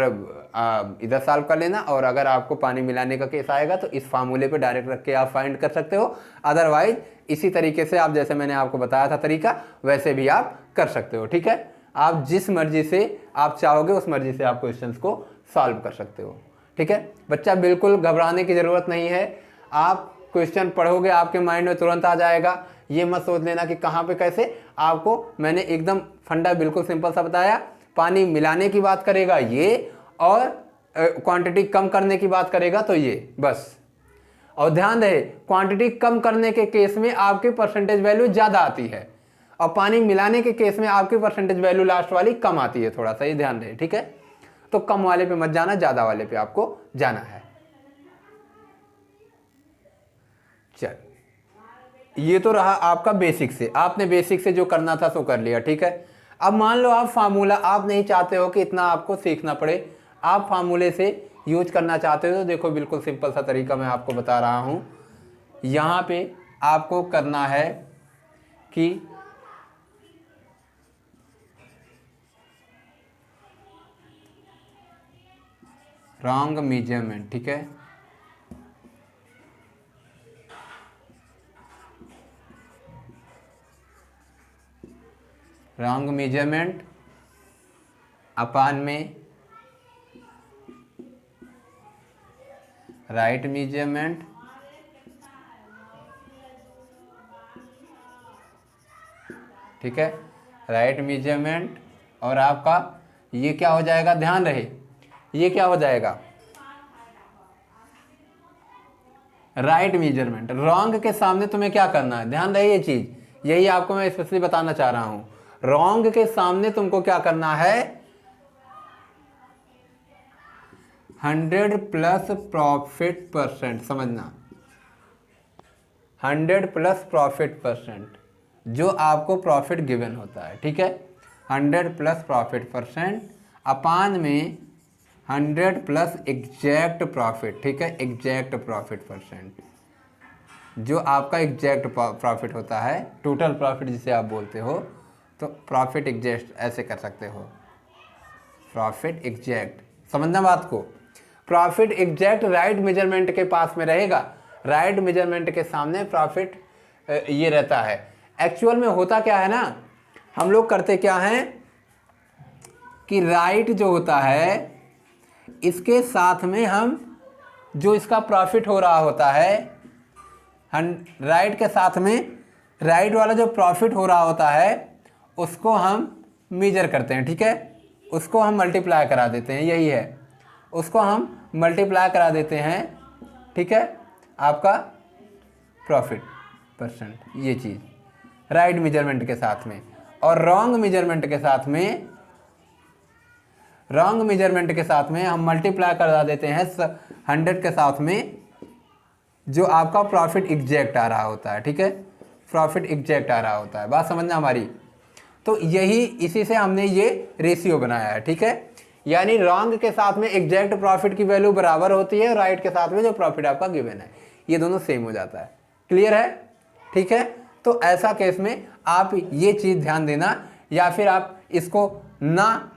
इधर सॉल्व कर लेना। और अगर आपको पानी मिलाने का केस आएगा तो इस फार्मूले पे डायरेक्ट रख के आप फाइंड कर सकते हो। अदरवाइज इसी तरीके से आप, जैसे मैंने आपको बताया था तरीका, वैसे भी आप कर सकते हो, ठीक है। आप जिस मर्जी से आप चाहोगे उस मर्जी से आप क्वेश्चंस को सॉल्व कर सकते हो, ठीक है। बच्चा बिल्कुल घबराने की ज़रूरत नहीं है, आप क्वेश्चन पढ़ोगे आपके माइंड में तुरंत आ जाएगा। ये मत सोच लेना कि कहाँ पे कैसे, आपको मैंने एकदम फंडा बिल्कुल सिंपल सा बताया। पानी मिलाने की बात करेगा ये, और क्वांटिटी कम करने की बात करेगा तो ये, बस। और ध्यान रहे क्वांटिटी कम करने के केस में आपकी परसेंटेज वैल्यू ज़्यादा आती है, और पानी मिलाने के केस में आपकी परसेंटेज वैल्यू लास्ट वाली कम आती है, थोड़ा सा ये ध्यान रहे, ठीक है। तो कम वाले पे मत जाना, ज़्यादा वाले पे आपको जाना है। चल, ये तो रहा आपका बेसिक से, आपने बेसिक से जो करना था सो कर लिया, ठीक है। अब मान लो आप फार्मूला, आप नहीं चाहते हो कि इतना आपको सीखना पड़े, आप फार्मूले से यूज करना चाहते हो, तो देखो बिल्कुल सिंपल सा तरीका मैं आपको बता रहा हूँ। यहाँ पे आपको करना है कि रॉन्ग मेजरमेंट, ठीक है, रॉन्ग मेजरमेंट अपान में राइट मेजरमेंट, ठीक है, राइट मेजरमेंट। और आपका ये क्या हो जाएगा, ध्यान रहे ये क्या हो जाएगा, राइट मेजरमेंट। रॉन्ग के सामने तुम्हें क्या करना है, ध्यान रहे ये चीज, यही आपको मैं स्पेशली बताना चाह रहा हूं। रॉन्ग के सामने तुमको क्या करना है, 100 प्लस प्रॉफिट परसेंट, समझना 100 प्लस प्रॉफिट परसेंट, जो आपको प्रॉफिट गिवन होता है, ठीक है। 100 प्लस प्रॉफिट परसेंट अपान में 100 प्लस एग्जैक्ट प्रॉफिट, ठीक है, एग्जैक्ट प्रॉफिट परसेंट, जो आपका एग्जैक्ट प्रॉफिट होता है, टोटल प्रॉफिट जिसे आप बोलते हो, तो प्रॉफिट एग्जैक्ट ऐसे कर सकते हो, प्रॉफिट एग्जैक्ट, समझना बात को। प्रॉफिट एग्जैक्ट राइट मेजरमेंट के पास में रहेगा, राइट मेजरमेंट के सामने प्रॉफिट ये रहता है। एक्चुअल में होता क्या है ना, हम लोग करते क्या हैं कि राइट जो होता है इसके साथ में हम जो इसका प्रॉफिट हो रहा होता है राइट के साथ में, राइट वाला जो प्रॉफिट हो रहा होता है उसको हम मेजर करते हैं, ठीक है, उसको हम मल्टीप्लाई करा देते हैं, यही है, उसको हम मल्टीप्लाई करा देते हैं, ठीक है, आपका प्रॉफिट परसेंट, ये चीज़ राइट मेजरमेंट के साथ में। और रॉन्ग मेजरमेंट के साथ में, रॉन्ग मेजरमेंट के साथ में हम मल्टीप्लाई करा देते हैं 100 के साथ में, जो आपका प्रॉफिट एग्जैक्ट आ रहा होता है, ठीक है, प्रॉफिट एग्जैक्ट आ रहा होता है, बात समझना हमारी। तो यही, इसी से हमने ये रेशियो बनाया है, ठीक है, यानी रॉन्ग के साथ में एग्जैक्ट प्रॉफिट की वैल्यू बराबर होती है, राइट के साथ में जो प्रॉफिट आपका गिवन है ये दोनों सेम हो जाता है। क्लियर है, ठीक है। तो ऐसा केस में आप ये चीज़ ध्यान देना, या फिर आप इसको ना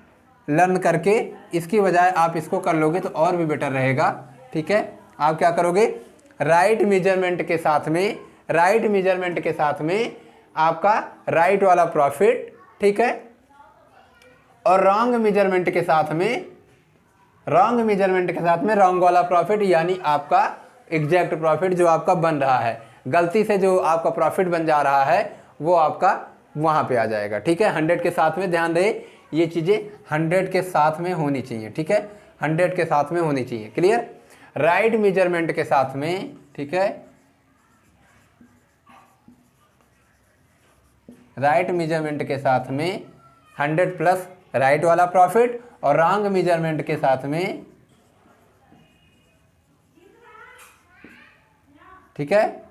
लर्न करके इसकी बजाय आप इसको कर लोगे तो और भी बेटर रहेगा, ठीक है। आप क्या करोगे, राइट मेजरमेंट के साथ में, राइट मेजरमेंट के साथ में आपका राइट वाला प्रॉफिट, ठीक है, और रॉन्ग मेजरमेंट के साथ में, रॉन्ग मेजरमेंट के साथ में रॉन्ग वाला प्रॉफिट, यानी आपका एग्जैक्ट प्रॉफिट जो आपका बन रहा है, गलती से जो आपका प्रॉफिट बन जा रहा है वो आपका वहाँ पे आ जाएगा, ठीक है। 100 के साथ में, ध्यान दें ये चीज़ें 100 के साथ में होनी चाहिए, ठीक है, 100 के साथ में होनी चाहिए। क्लियर, राइट मेजरमेंट के साथ में, ठीक है, राइट मेजरमेंट के साथ में 100 प्लस राइट वाला प्रॉफिट, और रॉन्ग मेजरमेंट के साथ में, ठीक है,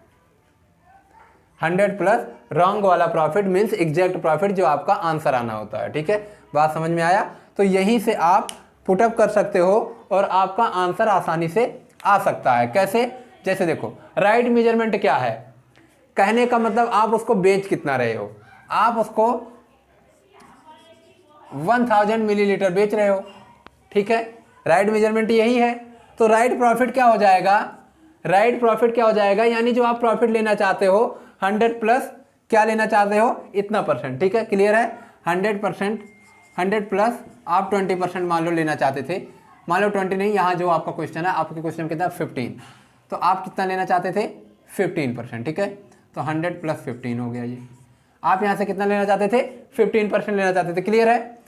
100 प्लस रॉन्ग वाला प्रॉफिट मीन्स एग्जैक्ट प्रॉफिट जो आपका आंसर आना होता है, ठीक है। बात समझ में आया। तो यहीं से आप पुटअप कर सकते हो और आपका आंसर आसानी से आ सकता है। कैसे, जैसे देखो राइट मेजरमेंट क्या है, कहने का मतलब आप उसको बेच कितना रहे हो, आप उसको 1000 मिलीलीटर बेच रहे हो, ठीक है, राइट मेजरमेंट यही है। तो राइट प्रॉफिट क्या हो जाएगा, राइट प्रॉफिट क्या हो जाएगा, यानी जो आप प्रॉफिट लेना चाहते हो 100 प्लस क्या लेना चाहते हो, इतना परसेंट, ठीक है। क्लियर है, 100%, 100 प्लस आप 20% मान लो लेना चाहते थे, मान लो 20 नहीं, यहाँ जो आपका क्वेश्चन है, आपके क्वेश्चन कितना 15, तो आप कितना लेना चाहते थे 15%, ठीक है। तो 100 प्लस 15 हो गया, ये आप यहाँ से कितना लेना चाहते थे 15% लेना चाहते थे। क्लियर है,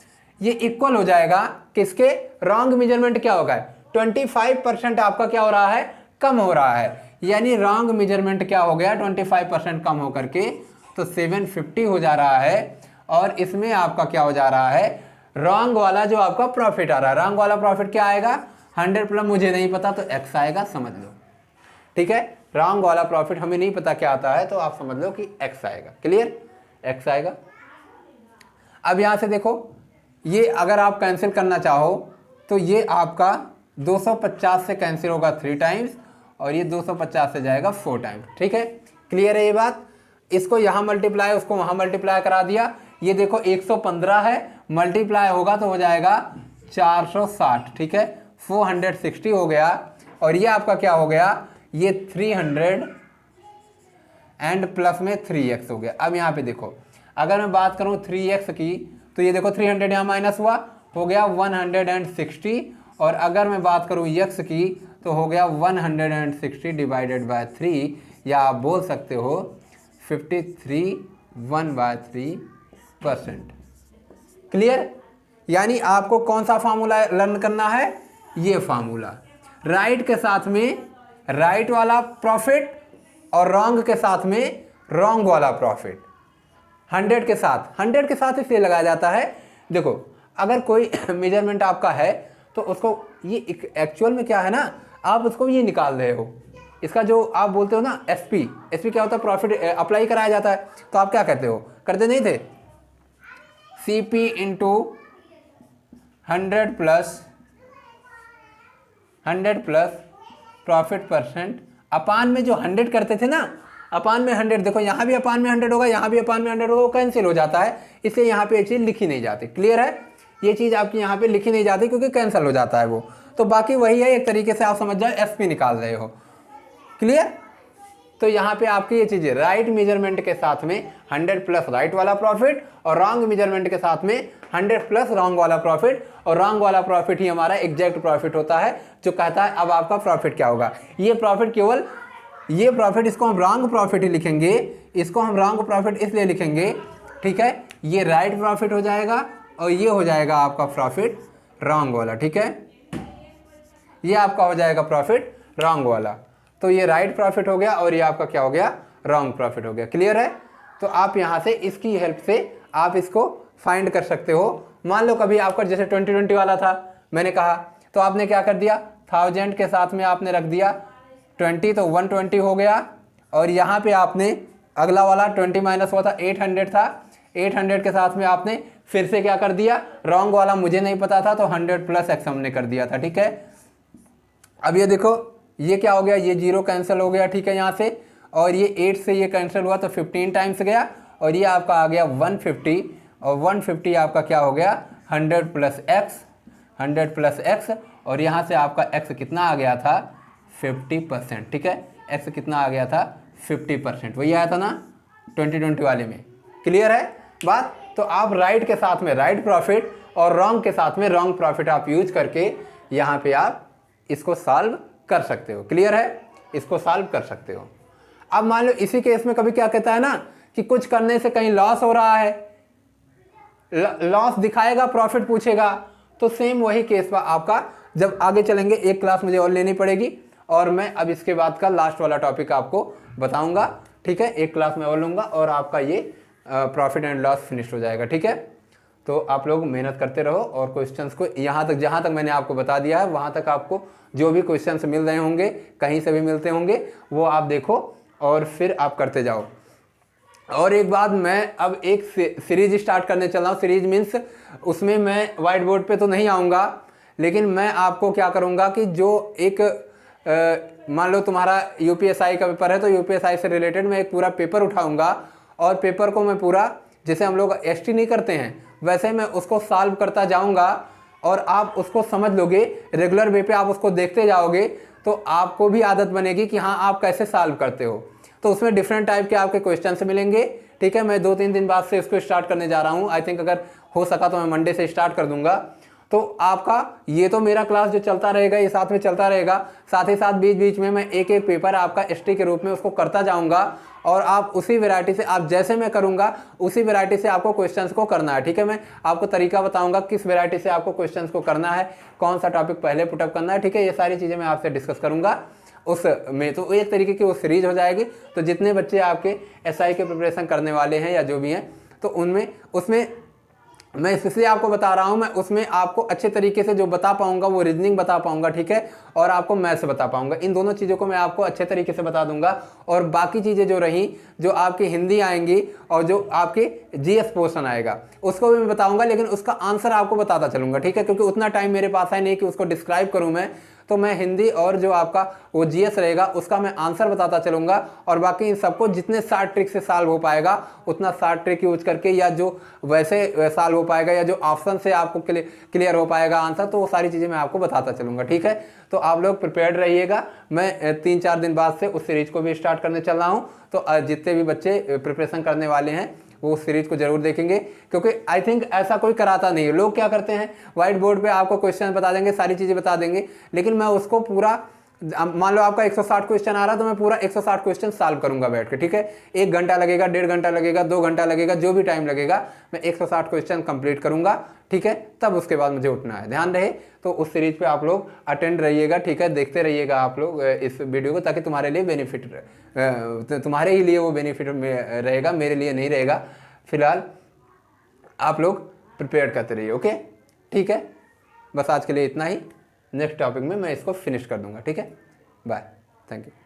ये इक्वल हो जाएगा किसके, रॉन्ग मेजरमेंट क्या होगा 25% आपका क्या हो रहा है, कम हो रहा है, यानी रॉन्ग मेजरमेंट क्या हो गया 25% कम होकर के तो 750 हो जा रहा है। और इसमें आपका क्या हो जा रहा है, रॉन्ग वाला जो आपका प्रॉफिट आ रहा है, रॉन्ग वाला प्रॉफिट क्या आएगा 100 प्लस, मुझे नहीं पता तो x आएगा, समझ लो, ठीक है। रॉन्ग वाला प्रॉफिट हमें नहीं पता क्या आता है तो आप समझ लो कि x आएगा। क्लियर, x आएगा। अब यहाँ से देखो, ये अगर आप कैंसिल करना चाहो तो ये आपका 250 से कैंसिल होगा 3 टाइम्स और ये 250 से जाएगा 4 टाइम्स, ठीक है। क्लियर है ये बात, इसको यहाँ मल्टीप्लाई उसको वहाँ मल्टीप्लाई करा दिया, ये देखो 115 है, मल्टीप्लाई होगा तो हो जाएगा 460, ठीक है, 460 हो गया। और ये आपका क्या हो गया, ये 300 एंड प्लस में 3x हो गया। अब यहाँ पे देखो, अगर मैं बात करूँ 3x की तो ये देखो 300 यहाँ माइनस हुआ, हो गया 160, और अगर मैं बात करूँ x की तो हो गया 160 डिवाइडेड बाय 3, या आप बोल सकते हो 53 1/3%। क्लियर, यानी आपको कौन सा फार्मूला लर्न करना है, ये फार्मूला, राइट के साथ में राइट वाला प्रॉफिट और रॉन्ग के साथ में रॉन्ग वाला प्रॉफिट। 100 के साथ इसलिए लगाया जाता है, देखो अगर कोई मेजरमेंट आपका है तो उसको ये एक्चुअल में क्या है ना, आप उसको ये निकाल रहे हो, इसका जो आप बोलते हो ना एसपी क्या होता है, प्रॉफिट अप्लाई कराया जाता है, तो आप क्या कहते हो, करते नहीं थे, CP into 100 plus profit percent upon में जो 100 करते थे ना, अपान में 100, देखो यहाँ भी अपान में 100 होगा, यहाँ भी अपान में 100 होगा, वो कैंसिल हो जाता है, इसलिए यहाँ पे ये चीज़ लिखी नहीं जाती। क्लियर है, ये चीज़ आपकी यहाँ पे लिखी नहीं जाती क्योंकि कैंसिल हो जाता है वो, तो बाकी वही है, एक तरीके से आप समझ जाओ एसपी निकाल रहे हो। क्लियर, तो यहाँ पे आपकी ये चीज़ें राइट मेजरमेंट के साथ में 100 प्लस राइट वाला प्रॉफिट और रॉन्ग मेजरमेंट के साथ में 100 प्लस रॉन्ग वाला प्रॉफिट, और रॉन्ग वाला प्रॉफिट ही हमारा एग्जैक्ट प्रॉफिट होता है जो कहता है अब आपका प्रॉफिट क्या होगा। ये प्रॉफिट केवल ये प्रॉफिट, इसको हम रॉन्ग प्रॉफिट ही लिखेंगे, इसको हम रॉन्ग प्रॉफिट इसलिए लिखेंगे, ठीक है। ये राइट प्रॉफिट हो जाएगा और ये हो जाएगा आपका प्रॉफिट रॉन्ग वाला, ठीक है। ये आपका हो जाएगा प्रॉफिट रॉन्ग वाला, तो ये राइट प्रॉफिट हो गया और ये आपका क्या हो गया, रॉन्ग प्रॉफिट हो गया। क्लियर है? तो आप यहाँ से इसकी हेल्प से आप इसको फाइंड कर सकते हो। मान लो कभी आपका जैसे 2020 वाला था, मैंने कहा, तो आपने क्या कर दिया, 1000 के साथ में आपने रख दिया 20, तो 120 हो गया, और यहाँ पे आपने अगला वाला 20 माइनस हुआ था 800 था, 800 के साथ में आपने फिर से क्या कर दिया, रॉन्ग वाला मुझे नहीं पता था तो 100 प्लस एक्स हमने कर दिया था, ठीक है। अब ये देखो ये क्या हो गया, ये 0 कैंसिल हो गया, ठीक है यहाँ से, और ये 8 से ये कैंसिल हुआ तो 15 टाइम्स गया, और ये आपका आ गया 150, और 150 आपका क्या हो गया 100 प्लस एक्स, 100 प्लस एक्स, और यहाँ से आपका एक्स कितना आ गया था 50%, ठीक है। एक्स कितना आ गया था 50%, वही आया था ना 2020 वाले में। क्लियर है बात? तो आप राइट के साथ में राइट प्रॉफिट और रॉन्ग के साथ में रॉन्ग प्रॉफिट आप यूज करके यहाँ पे आप इसको सॉल्व कर सकते हो। क्लियर है? इसको सॉल्व कर सकते हो। अब मान लो इसी केस में कभी क्या कहता है ना कि कुछ करने से कहीं लॉस हो रहा है, लॉस दिखाएगा, प्रॉफिट पूछेगा, तो सेम वही केस पर आपका जब आगे चलेंगे, एक क्लास मुझे और लेनी पड़ेगी और मैं अब इसके बाद का लास्ट वाला टॉपिक आपको बताऊंगा, ठीक है। एक क्लास में और लूंगा और आपका ये प्रॉफिट एंड लॉस फिनिश हो जाएगा, ठीक है। तो आप लोग मेहनत करते रहो और क्वेश्चंस को यहाँ तक, जहाँ तक मैंने आपको बता दिया है वहाँ तक आपको जो भी क्वेश्चंस मिल रहे होंगे, कहीं से भी मिलते होंगे, वो आप देखो और फिर आप करते जाओ। और एक बात, मैं अब एक सीरीज स्टार्ट करने चल रहा हूँ। सीरीज मीन्स उसमें मैं वाइट बोर्ड पे तो नहीं आऊँगा, लेकिन मैं आपको क्या करूँगा कि जो एक मान लो तुम्हारा यूपीएसआई का पेपर है तो यूपीएसआई से रिलेटेड मैं एक पूरा पेपर उठाऊँगा, और पेपर को मैं पूरा, जैसे हम लोग एसटी नहीं करते हैं वैसे मैं उसको सॉल्व करता जाऊँगा, और आप उसको समझ लोगे, रेगुलर वे पे आप उसको देखते जाओगे तो आपको भी आदत बनेगी कि हाँ आप कैसे सॉल्व करते हो। तो उसमें डिफरेंट टाइप के आपके क्वेश्चन से मिलेंगे, ठीक है। मैं 2-3 दिन बाद से इसको स्टार्ट करने जा रहा हूँ। आई थिंक अगर हो सका तो मैं मंडे से स्टार्ट कर दूंगा। तो आपका ये तो मेरा क्लास जो चलता रहेगा ये साथ में चलता रहेगा, साथ ही साथ बीच बीच में मैं एक एक पेपर आपका एसटी के रूप में उसको करता जाऊँगा, और आप उसी वैरायटी से, आप जैसे मैं करूँगा उसी वैरायटी से आपको क्वेश्चंस को करना है, ठीक है। मैं आपको तरीका बताऊँगा किस वैरायटी से आपको क्वेश्चंस को करना है, कौन सा टॉपिक पहले पुटअप करना है, ठीक है। ये सारी चीज़ें मैं आपसे डिस्कस करूँगा उसमें। तो एक तरीके की वो सीरीज हो जाएगी। तो जितने बच्चे आपके एसआई के प्रिपरेशन करने वाले हैं या जो भी हैं, तो उनमें उसमें मैं इसलिए आपको बता रहा हूं, मैं उसमें आपको अच्छे तरीके से जो बता पाऊंगा वो रीजनिंग बता पाऊंगा, ठीक है, और आपको मैथ्स बता पाऊंगा। इन दोनों चीज़ों को मैं आपको अच्छे तरीके से बता दूंगा, और बाकी चीज़ें जो रही, जो आपकी हिंदी आएंगी और जो आपके जीएस पोर्शन आएगा उसको भी मैं बताऊंगा, लेकिन उसका आंसर आपको बताता चलूंगा, ठीक है, क्योंकि उतना टाइम मेरे पास है नहीं कि उसको डिस्क्राइब करूँ मैं। तो मैं हिंदी और जो आपका वो जीएस रहेगा उसका मैं आंसर बताता चलूँगा, और बाकी इन सबको जितने 60 ट्रिक से सॉल्व हो पाएगा उतना 60 ट्रिक यूज करके, या जो वैसे सॉल्व हो पाएगा या जो ऑप्शन से आपको क्लियर हो पाएगा आंसर, तो वो सारी चीज़ें मैं आपको बताता चलूँगा, ठीक है। तो आप लोग प्रिपेयर्ड रहिएगा। मैं 3-4 दिन बाद से उस सीरीज को भी स्टार्ट करने चल रहा हूँ, तो जितने भी बच्चे प्रिपरेशन करने वाले हैं वो सीरीज को जरूर देखेंगे, क्योंकि आई थिंक ऐसा कोई कराता नहीं है। लोग क्या करते हैं, व्हाइट बोर्ड पे आपको क्वेश्चन बता देंगे, सारी चीज़ें बता देंगे, लेकिन मैं उसको पूरा, मान लो आपका 160 क्वेश्चन आ रहा तो मैं पूरा 160 क्वेश्चन सॉल्व करूंगा बैठ के, ठीक है। 1 घंटा लगेगा, 1.5 घंटा लगेगा, 2 घंटा लगेगा, जो भी टाइम लगेगा मैं 160 क्वेश्चन कंप्लीट करूंगा, ठीक है। तब उसके बाद मुझे उठना है। ध्यान रहे तो उस सीरीज पे आप लोग अटेंड रहिएगा, ठीक है, देखते रहिएगा आप लोग इस वीडियो को, ताकि तुम्हारे लिए बेनिफिट, तुम्हारे ही लिए वो बेनिफिट रहेगा, मेरे लिए नहीं रहेगा। फिलहाल आप लोग प्रिपेयर करते रहिए, ओके, ठीक है। बस आज के लिए इतना ही। नेक्स्ट टॉपिक में मैं इसको फिनिश कर दूंगा, ठीक है। Bye, thank you.